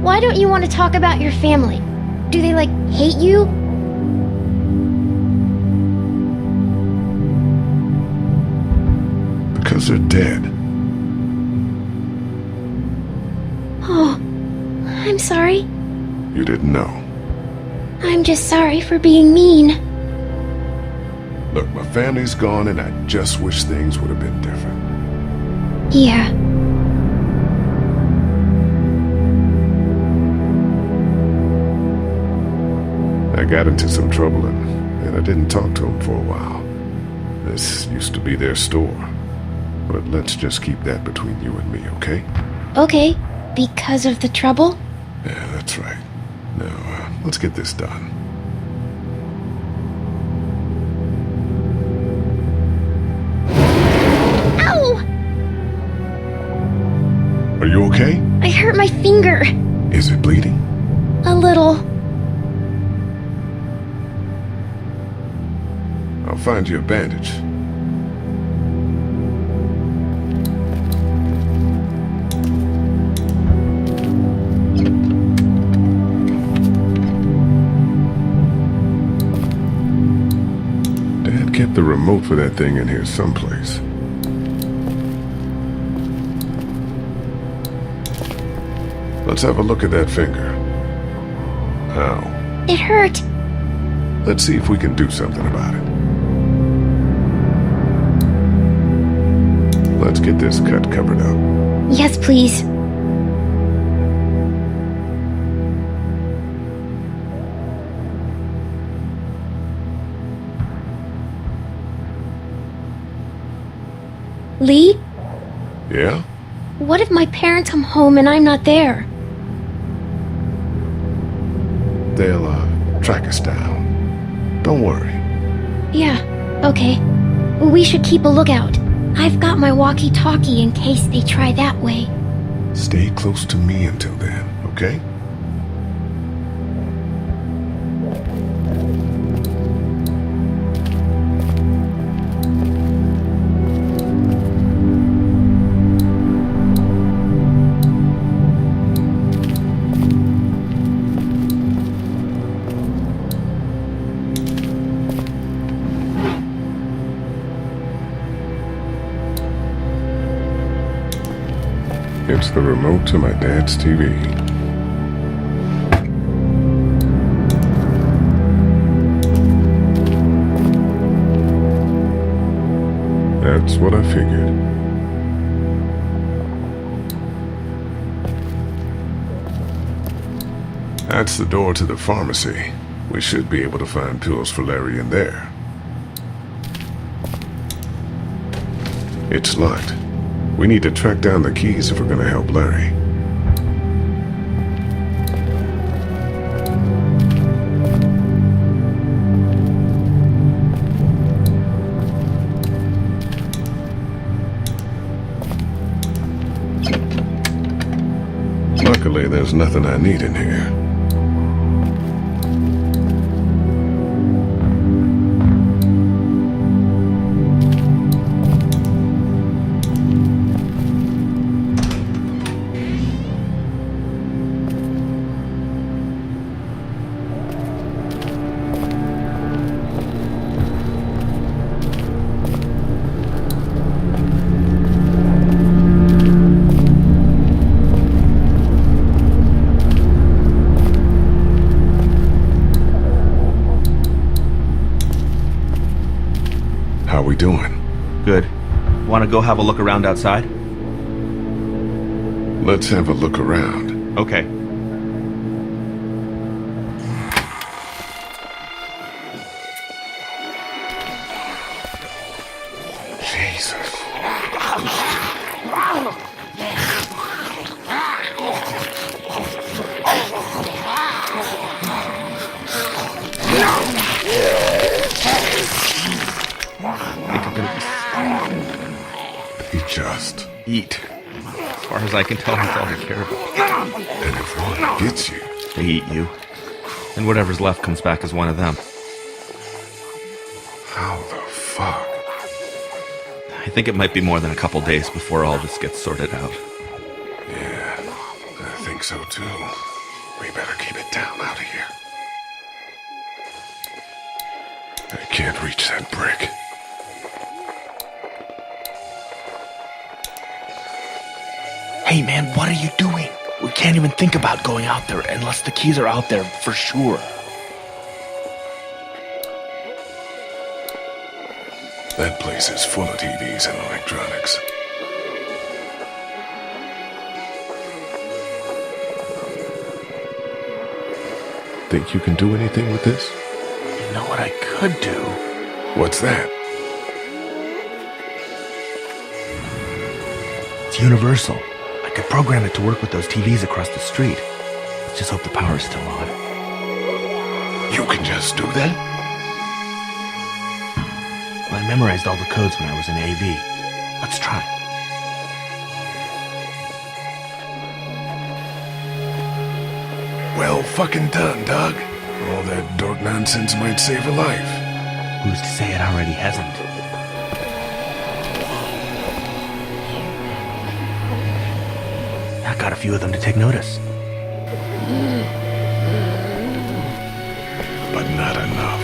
Why don't you want to talk about your family? Do they, like, hate you? Because they're dead. Oh, I'm sorry. You didn't know. I'm just sorry for being mean. Look, my family's gone and I just wish things would have been different. Yeah. I got into some trouble and I didn't talk to them for a while. This used to be their store. But let's just keep that between you and me, okay? Okay, because of the trouble? Yeah, that's right. Now, let's get this done. Ow! Are you okay? I hurt my finger. Is it bleeding? A little. I'll find you a bandage. Dad kept the remote for that thing in here someplace. Let's have a look at that finger. Ow. It hurt. Let's see if we can do something about it. Let's get this cut covered up. Yes, please. Lee? Yeah? What if my parents come home and I'm not there? track us down. Don't worry. Yeah, okay. We should keep a lookout. I've got my walkie-talkie in case they try that way. Stay close to me until then, okay? It's the remote to my dad's TV. That's what I figured. That's the door to the pharmacy. We should be able to find pills for Larry in there. It's locked. We need to track down the keys if we're gonna help Larry. Luckily, there's nothing I need in here. How we doing? Good. Want to go have a look around outside? Let's have a look around. Okay. Jesus. Just eat. As far as I can tell, that's all they care about. And if one gets you, they eat you. And whatever's left comes back as one of them. How the fuck? I think it might be more than a couple days before all this gets sorted out. Yeah, I think so too. We better keep it down out of here. I can't reach that brick. Hey man, what are you doing? We can't even think about going out there unless the keys are out there for sure. That place is full of TVs and electronics. Think you can do anything with this? You know what I could do? What's that? It's universal. I could program it to work with those TVs across the street. Let's just hope the power's still on. You can just do that? Well, I memorized all the codes when I was in AV. Let's try. Well fucking done, Doug. All that dork nonsense might save a life. Who's to say it already hasn't? That got a few of them to take notice. But not enough.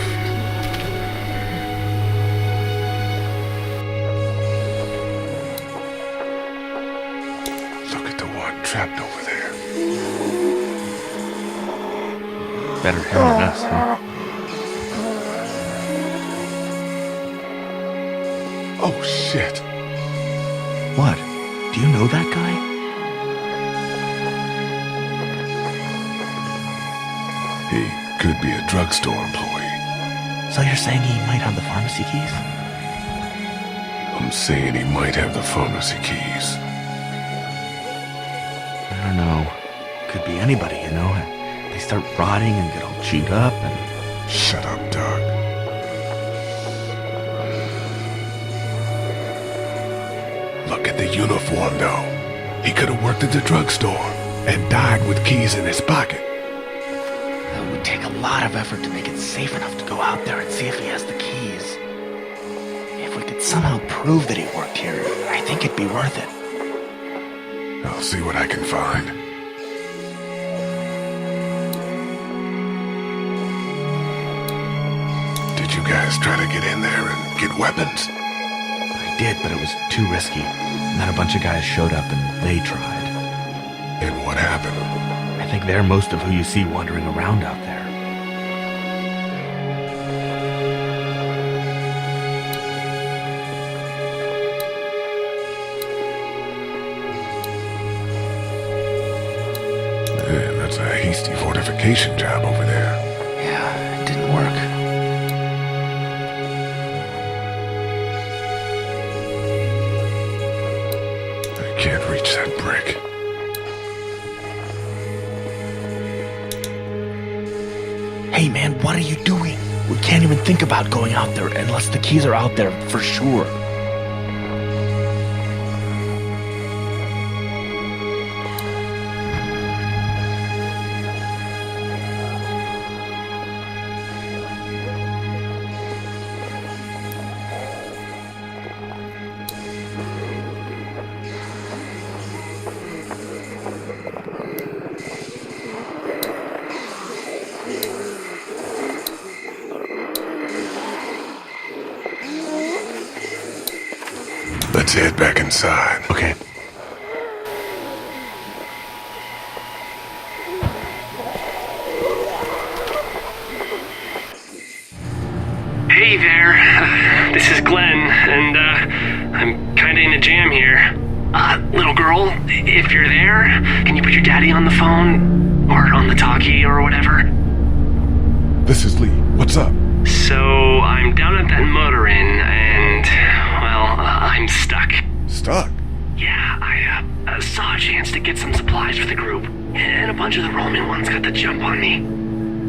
Look at the one trapped over there. Better him than us, huh? Oh shit. What? Do you know that guy? He could be a drugstore employee. So you're saying he might have the pharmacy keys? I'm saying he might have the pharmacy keys. I don't know. Could be anybody, you know? They start rotting and get all chewed up and Shut up, Doug. Look at the uniform, though. He could have worked at the drugstore and died with keys in his pocket. It would take a lot of effort to make it safe enough to go out there and see if he has the keys. If we could somehow prove that he worked here, I think it'd be worth it. I'll see what I can find. Did you guys try to get in there and get weapons? I did, but it was too risky. And then a bunch of guys showed up and they tried. And what happened? I think they're most of who you see wandering around out there. Man, that's a hasty fortification job over there. Yeah, it didn't work. I can't reach that brick. Hey man, what are you doing? We can't even think about going out there unless the keys are out there for sure. Let's head back inside. Okay. Hey there, this is Glenn, and I'm kinda in a jam here. Little girl, if you're there, can you put your daddy on the phone? Or on the talkie or whatever? This is Lee. What's up? So, I'm down at that motor inn, and, well, I'm stuck. Stuck? Yeah, I saw a chance to get some supplies for the group, and a bunch of the Roman ones got the jump on me.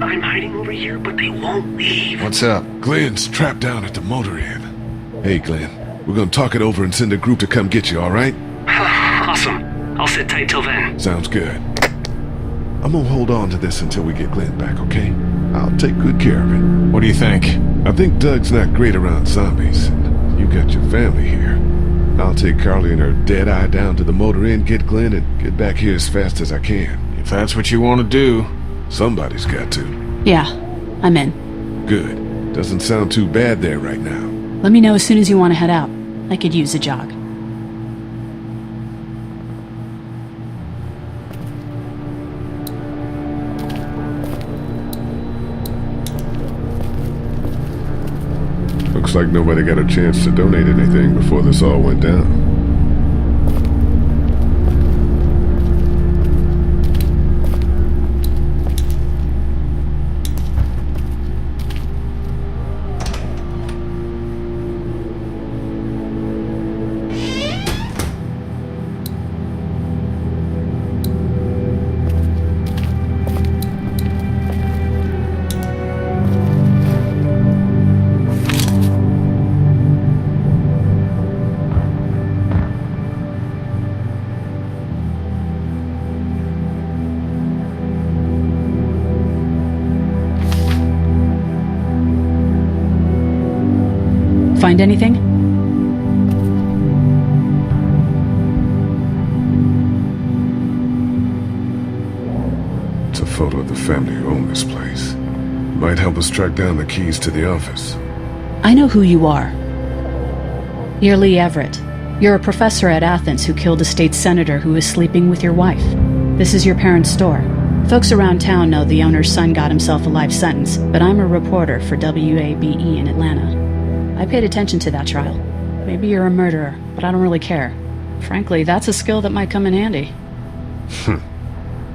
I'm hiding over here, but they won't leave. What's up? Glenn's trapped down at the motor inn. Hey, Glenn, we're gonna talk it over and send a group to come get you, alright? Awesome. I'll sit tight till then. Sounds good. I'm gonna hold on to this until we get Glenn back, okay? I'll take good care of it. What do you think? I think Doug's not great around zombies. You got your family here. I'll take Carly and her dead eye down to the motor inn, get Glenn, and get back here as fast as I can. If that's what you want to do. Somebody's got to. Yeah, I'm in. Good. Doesn't sound too bad there right now. Let me know as soon as you want to head out. I could use a jog. Looks like nobody got a chance to donate anything before this all went down. Find anything? It's a photo of the family who own this place. Might help us track down the keys to the office. I know who you are. You're Lee Everett. You're a professor at Athens who killed a state senator who was sleeping with your wife. This is your parents' store. Folks around town know the owner's son got himself a life sentence, but I'm a reporter for WABE in Atlanta. I paid attention to that trial. Maybe you're a murderer, but I don't really care. Frankly, that's a skill that might come in handy.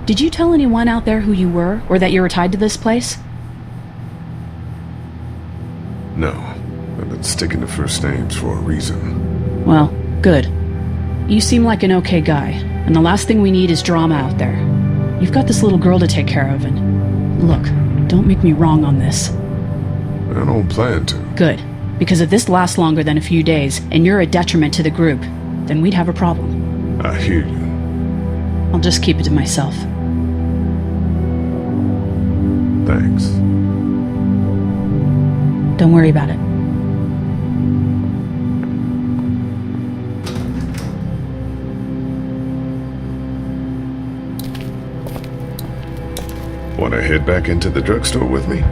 Did you tell anyone out there who you were, or that you were tied to this place? No. I've been sticking to first names for a reason. Well, good. You seem like an okay guy, and the last thing we need is drama out there. You've got this little girl to take care of, and... Look, don't make me wrong on this. I don't plan to. Good. Because if this lasts longer than a few days, and you're a detriment to the group, then we'd have a problem. I hear you. I'll just keep it to myself. Thanks. Don't worry about it. Want to head back into the drugstore with me?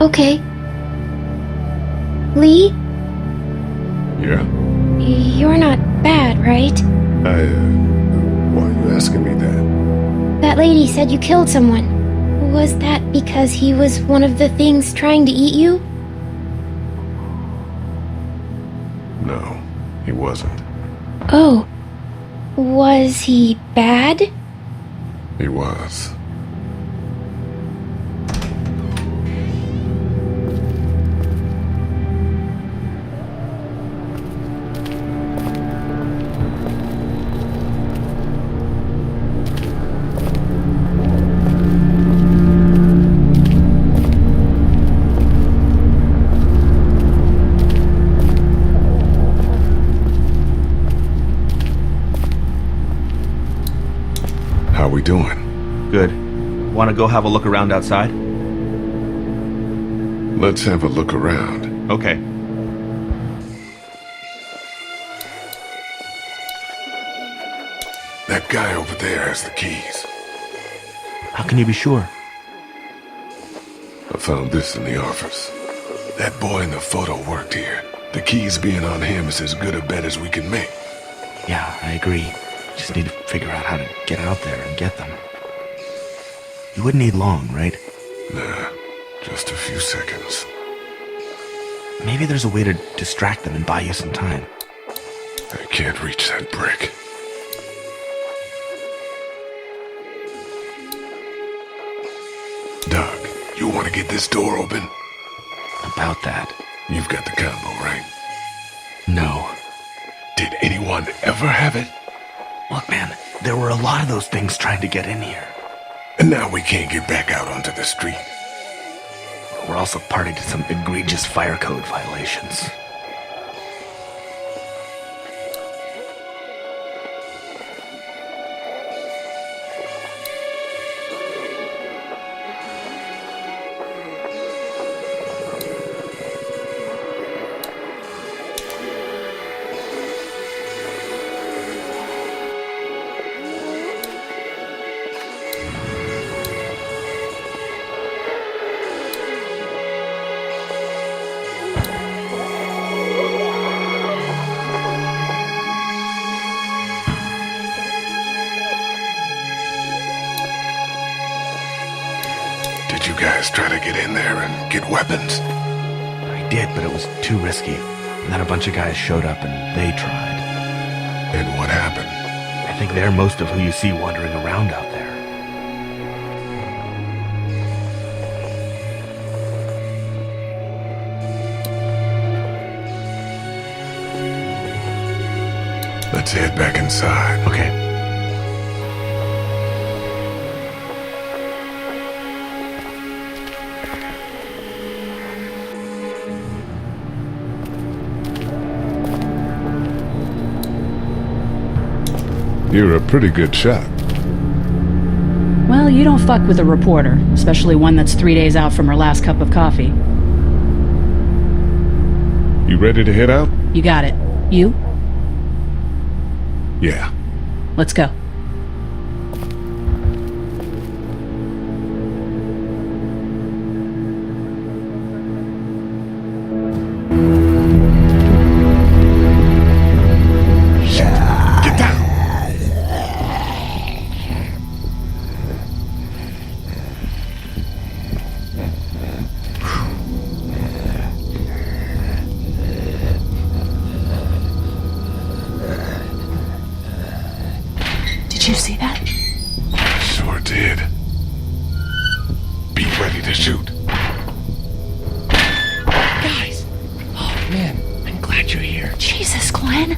Okay. Lee? Yeah? You're not bad, right? Why are you asking me that? That lady said you killed someone. Was that because he was one of the things trying to eat you? No, he wasn't. Oh. Was he bad? He was. How we doing? Good. Want to go have a look around outside? Let's have a look around. Okay. That guy over there has the keys. How can you be sure? I found this in the office. That boy in the photo worked here. The keys being on him is as good a bet as we can make. Yeah, I agree. Just need to figure out how to get out there and get them. You wouldn't need long, right? Nah, just a few seconds. Maybe there's a way to distract them and buy you some time. I can't reach that brick. Doug, you want to get this door open? About that. You've got the combo, right? No. Did anyone ever have it? Look, man, there were a lot of those things trying to get in here. And now we can't get back out onto the street. We're also party to some egregious fire code violations. Did you guys try to get in there and get weapons? I did, but it was too risky. And then a bunch of guys showed up and they tried. And what happened? I think they're most of who you see wandering around out there. Let's head back inside. Okay. You're a pretty good shot. Well, you don't fuck with a reporter, especially one that's 3 days out from her last cup of coffee. You ready to head out? You got it. You? Yeah. Let's go. Get down! Did you see that? Sure did. Be ready to shoot. Guys! Oh, man, I'm glad you're here. Jesus, Glenn.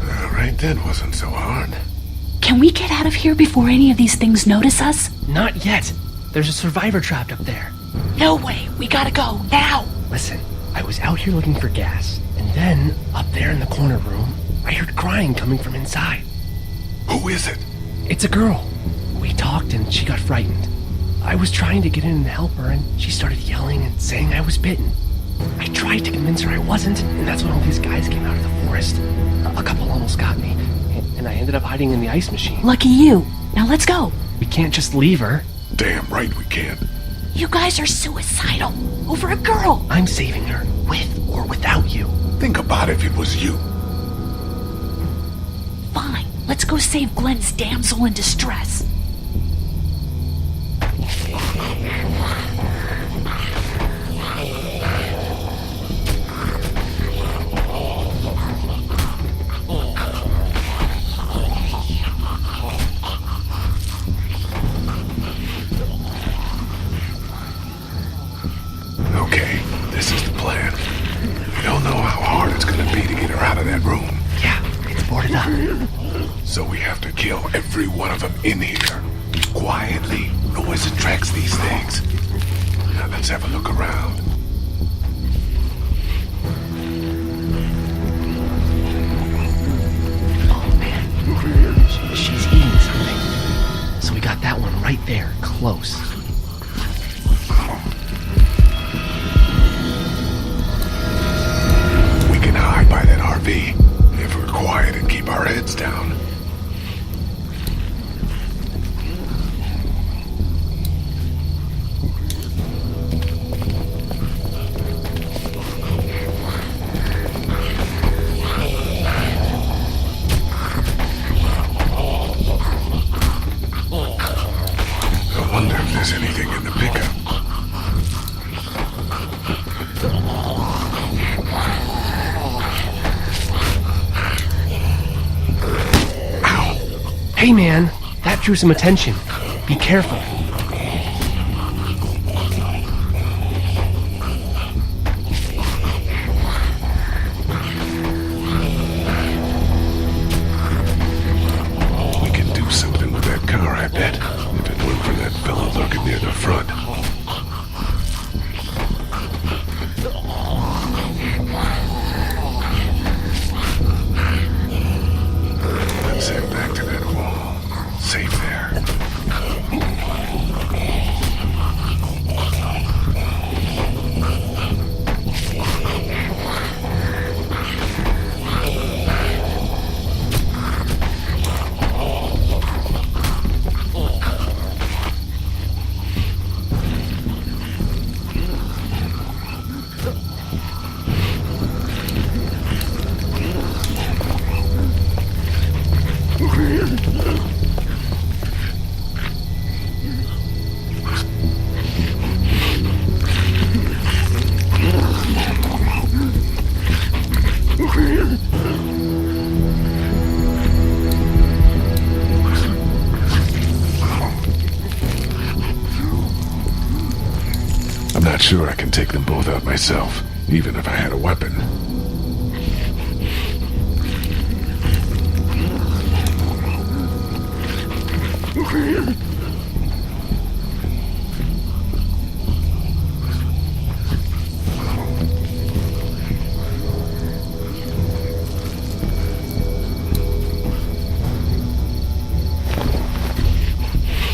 Alright, that wasn't so hard. Can we get out of here before any of these things notice us? Not yet. There's a survivor trapped up there. No way. We gotta go, now. Listen, I was out here looking for gas, and then, up there in the corner room, I heard crying coming from inside. Who is it? It's a girl. We talked and she got frightened. I was trying to get in and help her, and she started yelling and saying I was bitten. I tried to convince her I wasn't, and that's when all these guys came out of the forest. A couple almost got me, and I ended up hiding in the ice machine. Lucky you. Now let's go. We can't just leave her. Damn right we can't. You guys are suicidal. Over a girl. I'm saving her, with or without you. Think about if it was you. Fine. Let's go save Glenn's damsel in distress. Okay, this is the plan. We don't know how hard it's gonna be to get her out of that room. Yeah, it's boarded up. So we have to kill every one of them in here. Quietly. Noise attracts these things. Now let's have a look around. Oh man, she's eating something. So we got that one right there, close. We can hide by that RV if we're quiet and keep our heads down. I wonder if there's anything in the pickup. Hey man, that drew some attention. Be careful. We can do something with that car, I bet. If it weren't for that fellow lurking near the front. Let's head back to that wall. Safe there. I'm not sure I can take them both out myself, even if I had a weapon.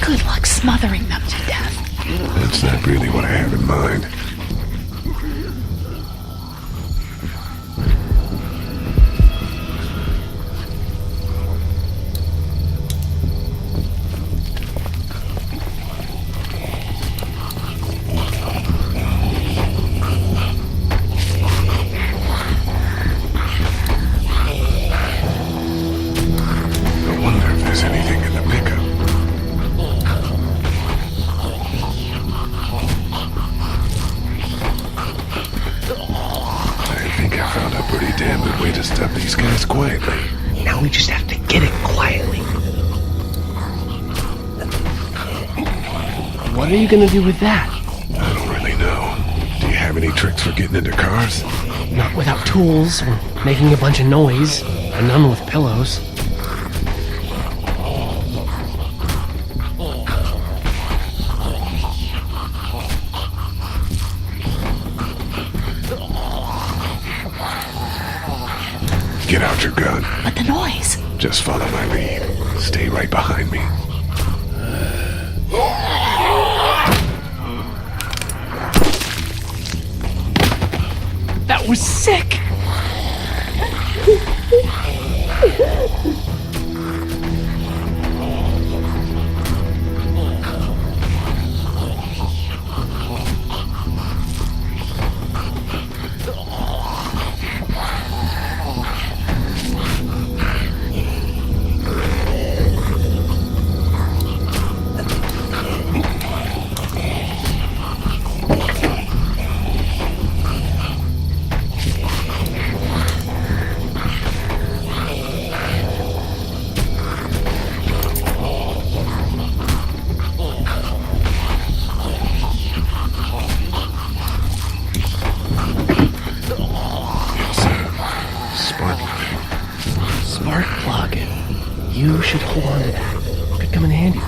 Good luck smothering them to death. That's not really what I have in mind. I wonder if there's anything in the pickup. I think I found a pretty damn good way to stop these guys quietly. Now we just have to get it quietly. What are you gonna do with that? I don't really know. Do you have any tricks for getting into cars? Not without tools, or making a bunch of noise, and none with pillows. gun. But the noise. Just follow my lead. Stay right behind me. That was sick! Spark plug. You should hold on to that. Could come in handy.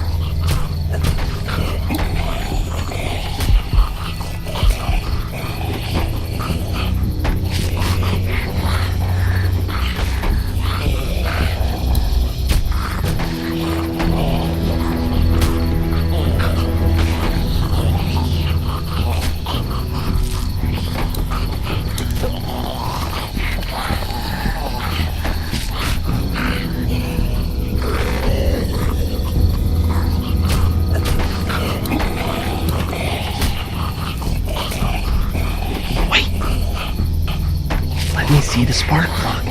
Let me see the spark plug.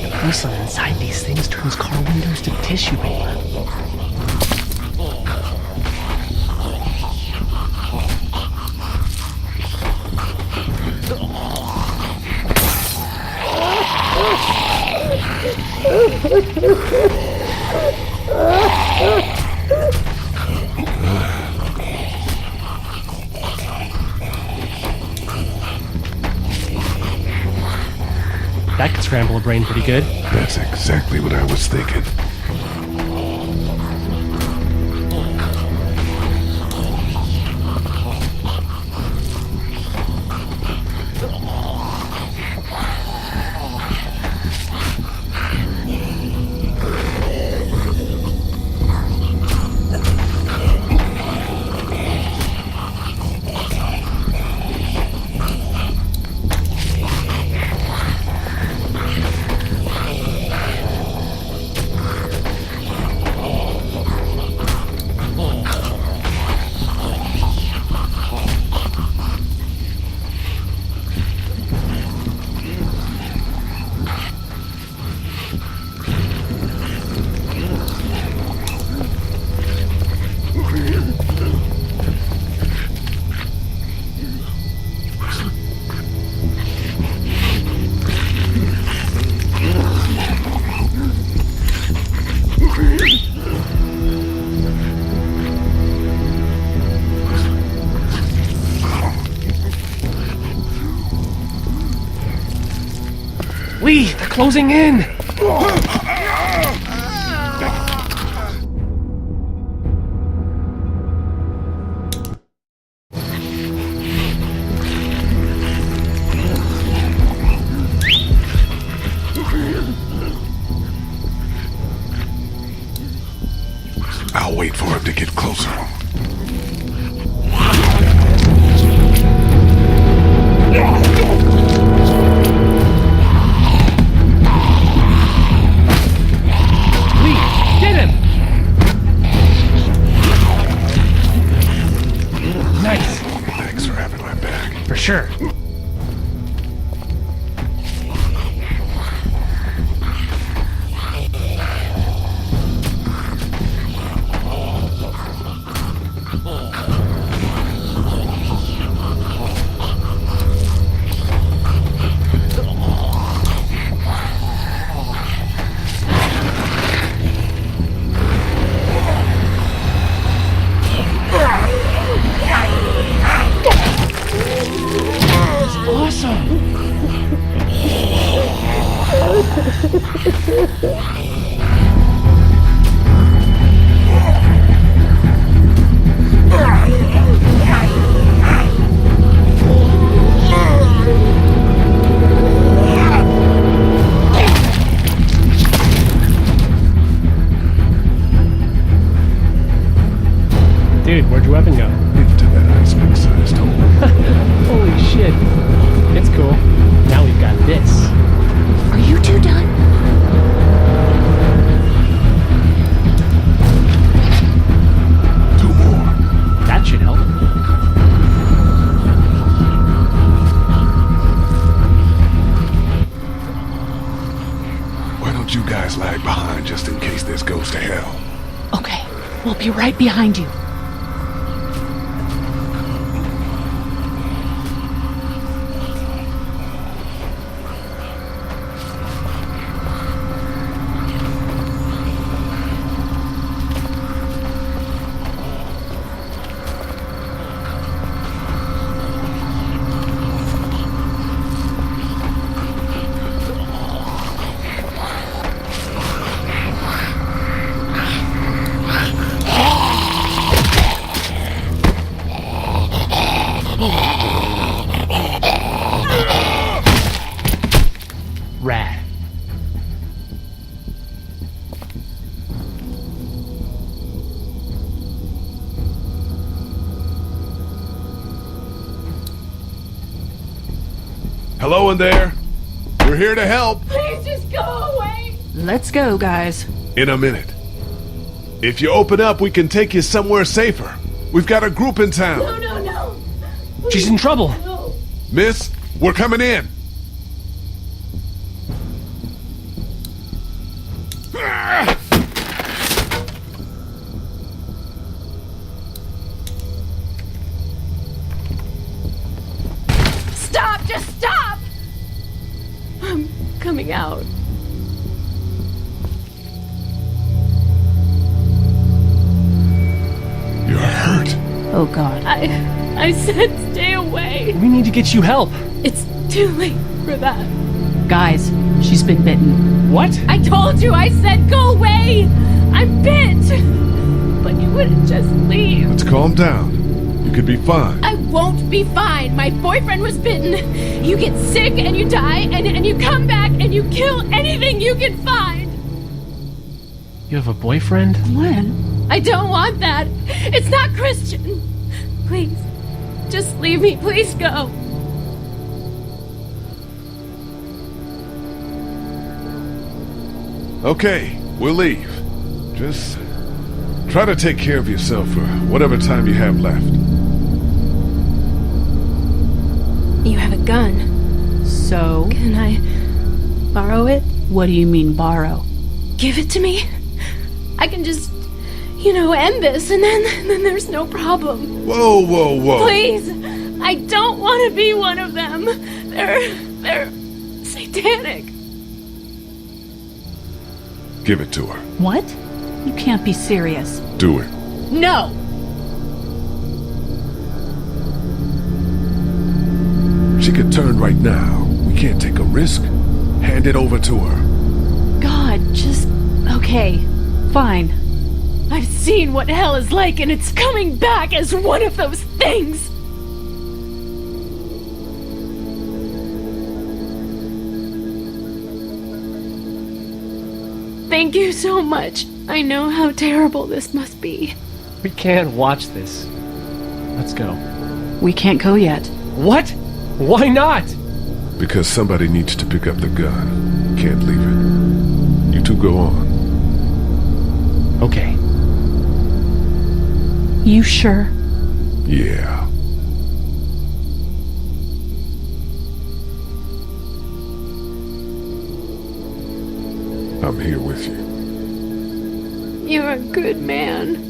The porcelain inside these things turns car windows to tissue paper. That could scramble a brain pretty good. That's exactly what I was thinking. Lee, they're closing in! I'll wait for him to get closer. Sure. where'd your weapon go? Into that icepick-sized hole. Holy shit. It's cool. Now we've got this. Are you two done? Two more. That should help. Why don't you guys lag behind just in case this goes to hell? Okay, we'll be right behind you. Rad. Hello in there. We're here to help. Please just go away. Let's go, guys. In a minute. If you open up, we can take you somewhere safer. We've got a group in town. No, no, no. She's in trouble. No. Miss, we're coming in. Stop! Just stop! I'm coming out. You're hurt. Oh, God. I said stay away. We need to get you help. It's too late for that. Guys, she's been bitten. What? I told you, I said go away! I'm bit! But you wouldn't just leave. Let's calm down. You could be fine. I won't be fine. My boyfriend was bitten. You get sick and you die, and you come back and you kill anything you can find. You have a boyfriend? When? I don't want that. It's not Christian. Please, just leave me. Please go. Okay, we'll leave. Just try to take care of yourself for whatever time you have left. You have a gun. So? Can I borrow it? What do you mean, borrow? Give it to me. I can just, end this, and then there's no problem. Whoa, whoa, whoa. Please, I don't want to be one of them. They're satanic. Give it to her. What? You can't be serious. Do it. No. She could turn right now. We can't take a risk. Hand it over to her. God, just... Okay, fine. I've seen what hell is like, and it's coming back as one of those things. Thank you so much. I know how terrible this must be. We can't watch this. Let's go. We can't go yet. What? Why not? Because somebody needs to pick up the gun. Can't leave it. You two go on. Okay. You sure? Yeah. I'm here with you. You're a good man.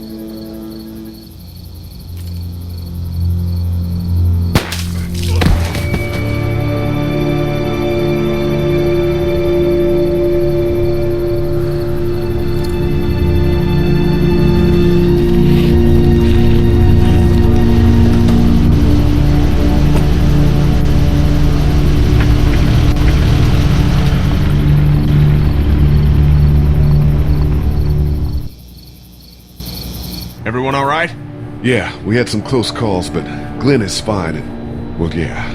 Everyone all right? Yeah, we had some close calls, but Glenn is fine, and, well, yeah,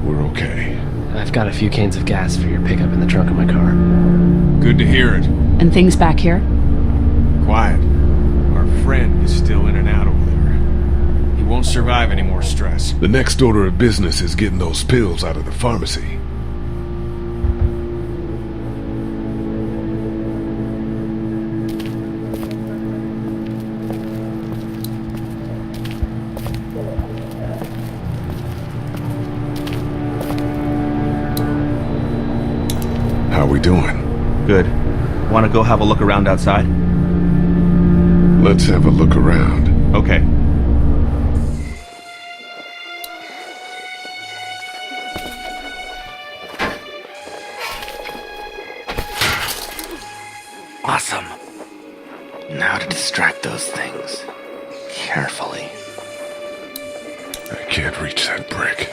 we're okay. I've got a few cans of gas for your pickup in the trunk of my car. Good to hear it. And things back here? Quiet. Our friend is still in and out over there. won't survive any more stress. The next order of business is getting those pills out of the pharmacy. How we doing? Good. Want to go have a look around outside? Let's have a look around. Okay. Awesome. Now to distract those things. Carefully. I can't reach that brick.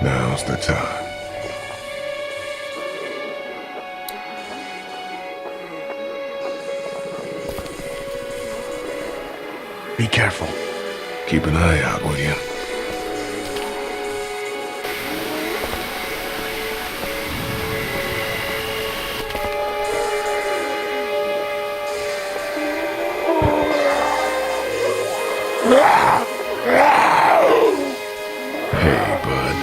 Now's the time. Be careful. Keep an eye out, will you? Hey, bud.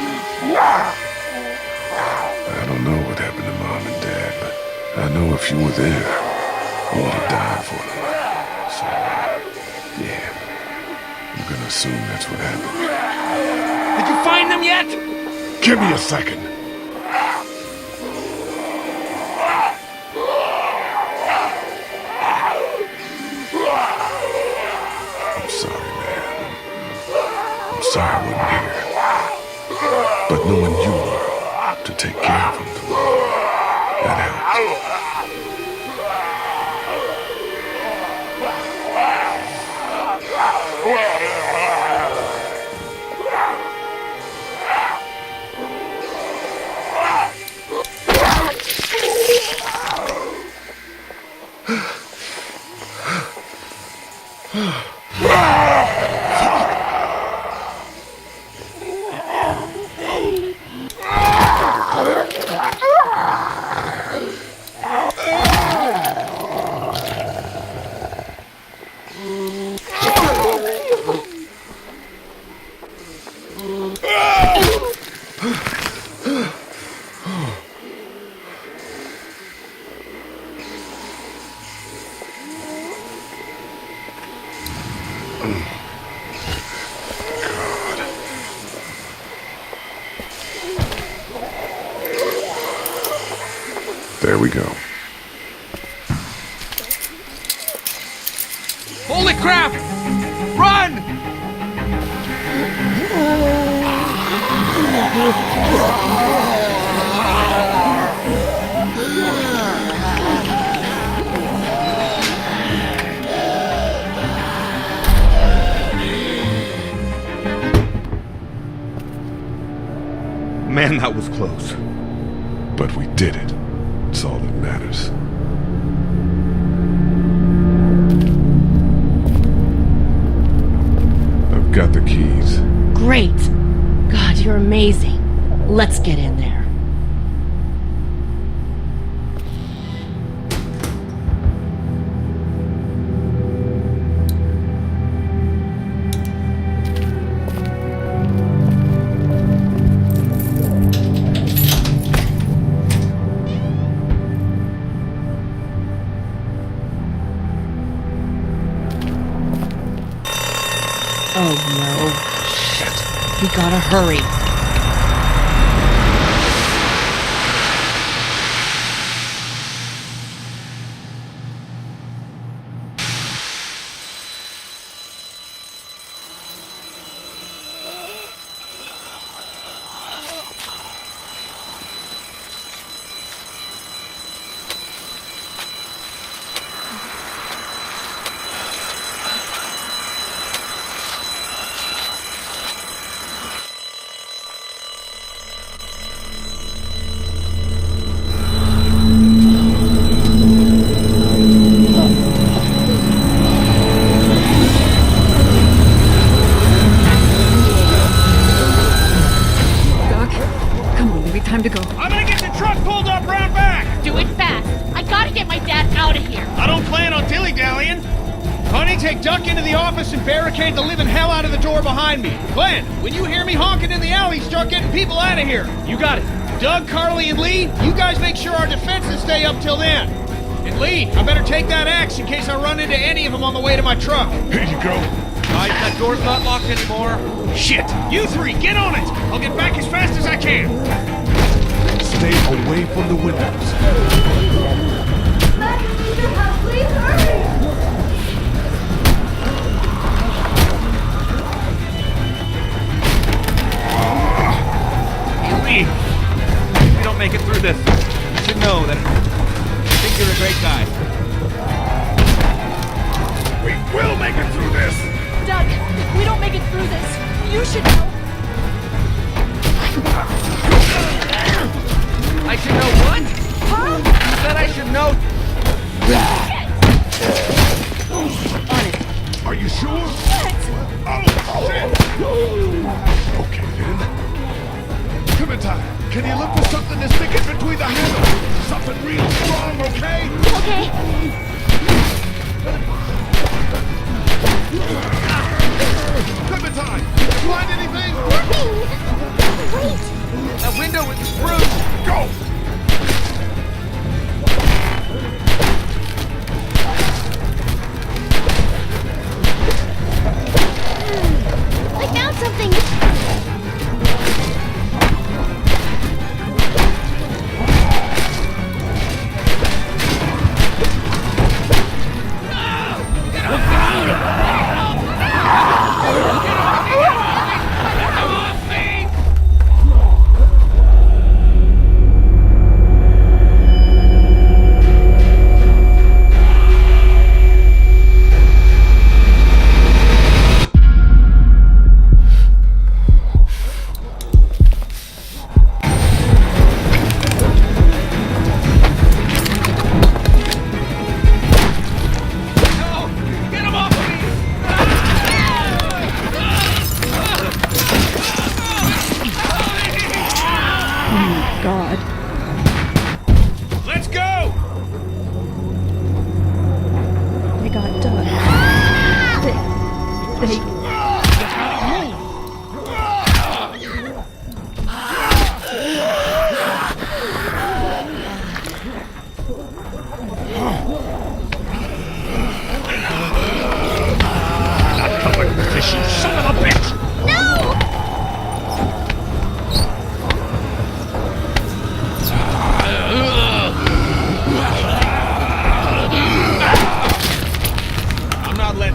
I don't know what happened to Mom and Dad, but I know if you were there, you would have died for them. So, yeah. I'm gonna assume that's what happened. Did you find them yet? Give me a second. I'm sorry, man. I'm sorry I wasn't here. But knowing you were to take care of them for me, that helps. There we go. Holy crap! Run! Man, that was close. But we did it. It's all that matters. I've got the keys. Great. God, you're amazing. Let's get in there. Oh no. Shit. We gotta hurry. I don't plan on dilly-dallying. Honey, take Duck into the office and barricade the living hell out of the door behind me. Glenn, when you hear me honking in the alley, start getting people out of here. You got it. Doug, Carly, and Lee, you guys make sure our defenses stay up till then. And Lee, I better take that axe in case I run into any of them on the way to my truck. Here you go. Alright, that door's not locked anymore. Shit! You three, get on it! I'll get back as fast as I can. Stay away from the windows. Please hurry! Lee, if we don't make it through this, you should know that I think you're a great guy. We will make it through this! Doug, if we don't make it through this, you should know. I should know what? Huh? You said I should know. Honest. Are you sure? Oh, shit! Okay, then. Clementine, can you look for something to stick in between the handles? Something real strong, okay? Okay. Clementine, did you find anything? Nothing! Wait! That window is bruised. Go! I found something!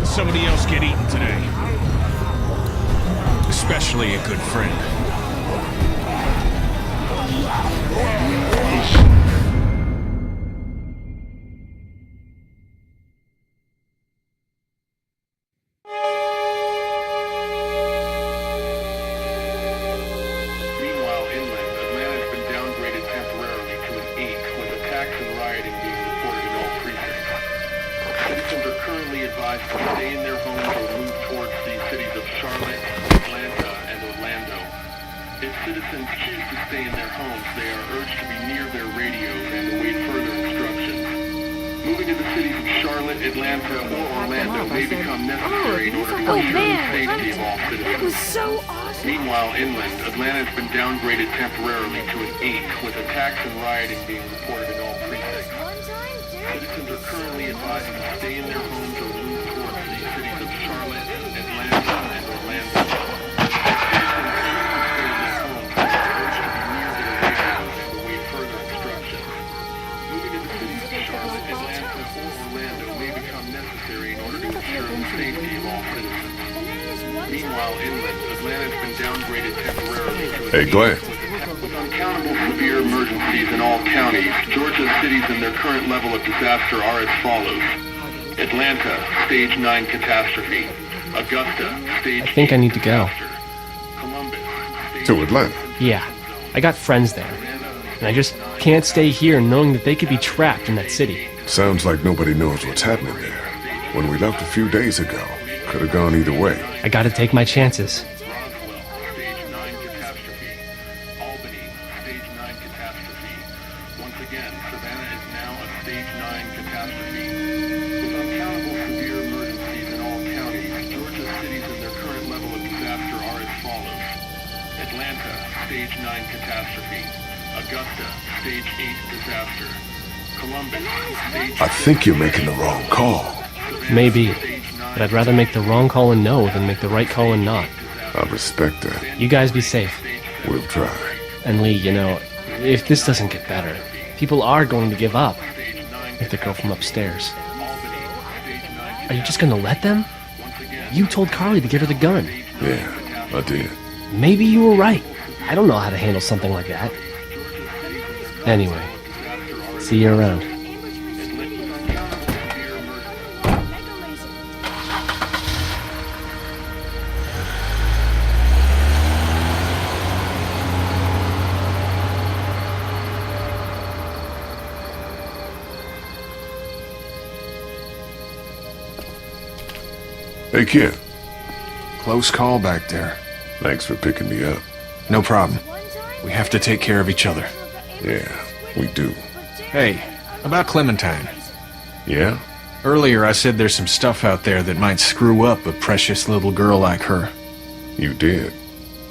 Somebody else get eaten today. Especially a good friend. Meanwhile, inland, Atlanta has been downgraded temporarily to an 8, with attacks and rioting being reported in all precincts. Citizens are currently advised to stay in their homes or move towards the cities of Charlotte, Atlanta, and Orlando. If citizens choose to stay in their homes, they are urged to be near their radios and await further instructions. Moving to the cities of Charlotte, Atlanta, or Orlando may become necessary in order to ensure the safety of all citizens. That was so awesome! Meanwhile, inland, Atlanta has been downgraded temporarily to an 8, with attacks and rioting being reported in all precincts. Citizens are currently advised to stay in their homes or move towards the cities of Charlotte, Atlanta, and Orlando. If citizens choose to stay in their homes, they are urged to be near their radios and await further instructions. Moving to the cities of Charlotte, Atlanta, or Orlando may become necessary in order to ensure the safety of all citizens. Meanwhile, inland, Atlanta has been downgraded temporarily to an 8 Glenn. with uncountable severe emergencies in all counties. Georgia's cities and their current level of disaster are as follows. Atlanta, Stage 9 catastrophe. Augusta, Stage 8 I think I need to go. Columbus, Stage To Atlanta? Yeah, I got friends there. And I just can't stay here knowing that they could be trapped in that city. Sounds like nobody knows what's happening there. When we left a few days ago, could have gone either way. I gotta take my chances. Stage 9 catastrophe. Albany, Stage 9 catastrophe. Once again, Savannah is now a Stage 9 catastrophe. With uncountable severe emergencies in all counties, Georgia's cities and their current level of disaster are as follows. Atlanta, Stage 9 catastrophe. Augusta, Stage 8 disaster. Columbus, Stage I think you're making the wrong call. Maybe. But I'd rather make the wrong call and no than make the right call and not. I respect that. You guys be safe. We'll try. And Lee, you know, if this doesn't get better, people are going to give up. Like the girl from upstairs. Are you just gonna let them? You told Carly to give her the gun. Yeah, I did. Maybe you were right. I don't know how to handle something like that. Anyway, see you around. Hey, kid. Close call back there. Thanks for picking me up. No problem. We have to take care of each other. Yeah, we do. Hey, about Clementine. Yeah? Earlier I said there's some stuff out there that might screw up a precious little girl like her. You did.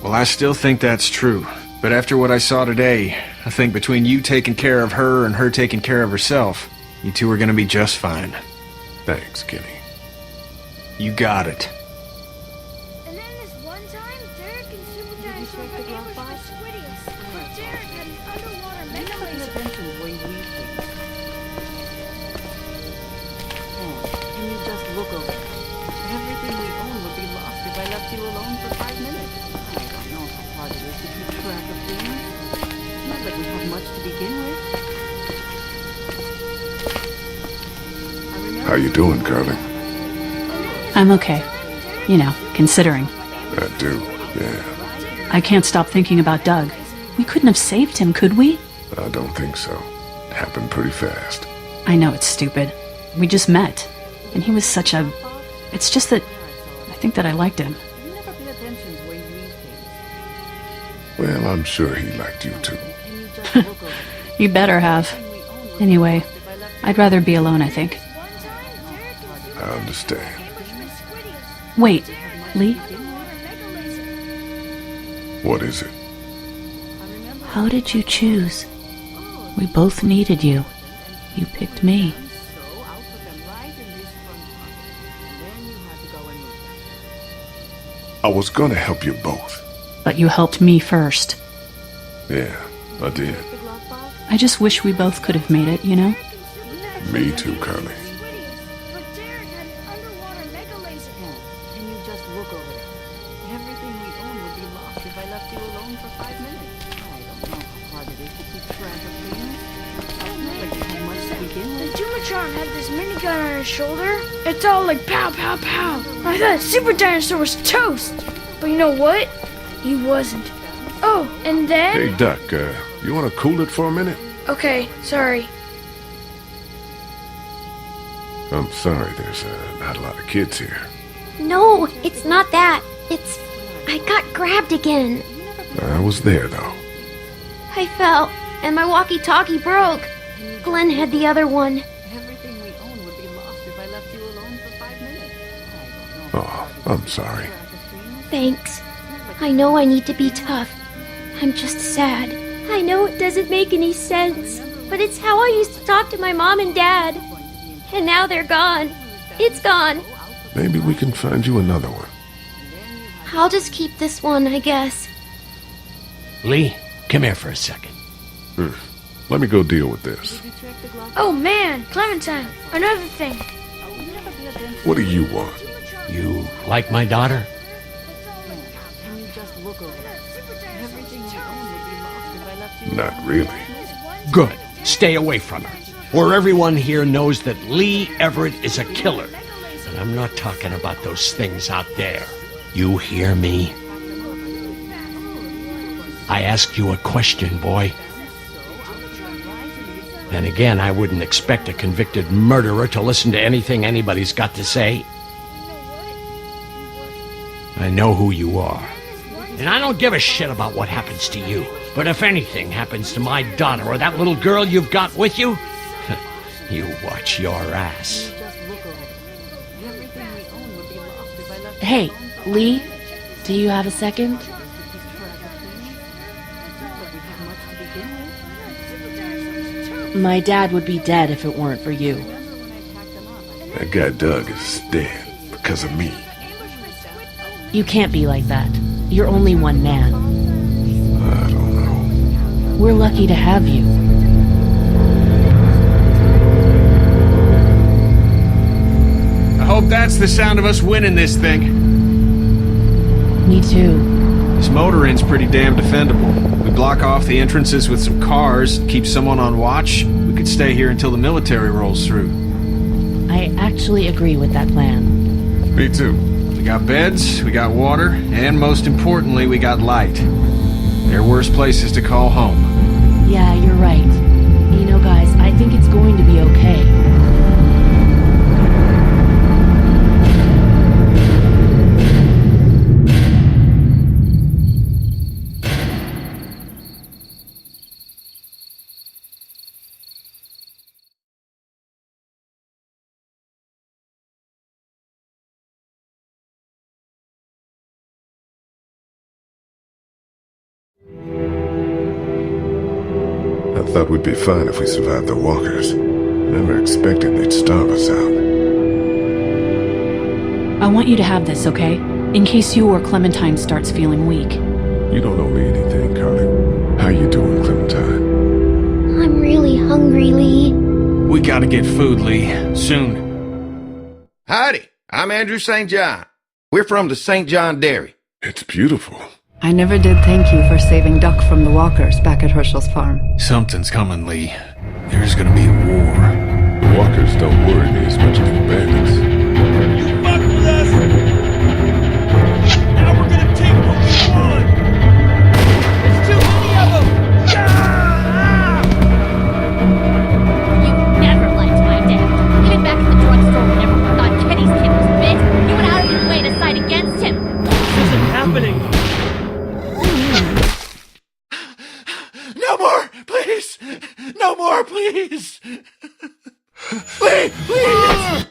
Well, I still think that's true. But after what I saw today, I think between you taking care of her and her taking care of herself, you two are gonna be just fine. Thanks, Kenny. You got it. And then this one time, Derek and Supergiant showed my neighbors the squiddiest. But Derek had an underwater mega laser. Can you just look over it? Everything we own would be lost if I left you alone for 5 minutes. I don't know how hard it is to keep track of things. Not like we have much to begin with. How you doing, Carly? I'm okay. You know, considering. I do, yeah. I can't stop thinking about Doug. We couldn't have saved him, could we? I don't think so. It happened pretty fast. I know it's stupid. We just met. And he was such a... It's just that... I think that I liked him. Well, I'm sure he liked you too. You better have. Anyway, I'd rather be alone, I think. I understand. Wait, Lee? What is it? How did you choose? We both needed you. You picked me. I was gonna help you both. But you helped me first. Yeah, I did. I just wish we both could have made it, you know? Me too, Carly. Had this minigun on his shoulder. It's all like pow, pow, pow. I thought Super Dinosaur was toast. But you know what? He wasn't. Oh, and then... Hey, Duck, you want to cool it for a minute? Okay, sorry. I'm sorry, there's not a lot of kids here. No, it's not that. It's... I got grabbed again. I was there, though. I fell, and my walkie-talkie broke. Glenn had the other one. Oh, I'm sorry. Thanks. I know I need to be tough. I'm just sad. I know it doesn't make any sense, but it's how I used to talk to my mom and dad. And now they're gone. It's gone. Maybe we can find you another one. I'll just keep this one, I guess. Lee, come here for a second. Let me go deal with this. Oh man, Clementine, another thing. What do you want? You like my daughter? Not really. Good. Stay away from her. Or everyone here knows that Lee Everett is a killer. And I'm not talking about those things out there. You hear me? I asked you a question, boy. And again, I wouldn't expect a convicted murderer to listen to anything anybody's got to say. I know who you are. And I don't give a shit about what happens to you. But if anything happens to my daughter or that little girl you've got with you, You watch your ass. Hey, Lee, do you have a second? My dad would be dead if it weren't for you. That guy Doug is dead because of me. You can't be like that. You're only one man. I don't know. We're lucky to have you. I hope that's the sound of us winning this thing. Me too. This motor inn's pretty damn defendable. We block off the entrances with some cars, keep someone on watch. We could stay here until the military rolls through. I actually agree with that plan. Me too. We got beds, we got water, and most importantly, we got light. There are worse places to call home. Yeah, you're right. You know, guys, I think it's going to be okay. I thought we'd be fine if we survived the walkers. Never expected they'd starve us out. I want you to have this, okay? In case you or Clementine starts feeling weak. You don't owe me anything, Carly. How you doing, Clementine? I'm really hungry, Lee. We gotta get food, Lee. Soon. Howdy, I'm Andrew St. John. We're from the St. John Dairy. It's beautiful. I never did thank you for saving Duck from the walkers back at Herschel's farm. Something's coming, Lee. There's gonna be a war. The walkers don't worry me as much as the bandits. You fuck with us! Now we're gonna take what we want! There's too many of them! You never liked my dad. Even back at the drugstore whenever we thought Kenny's kid was bit, you went out of your way to side against him. This isn't happening! No more! Please! No more, please! Please! Please!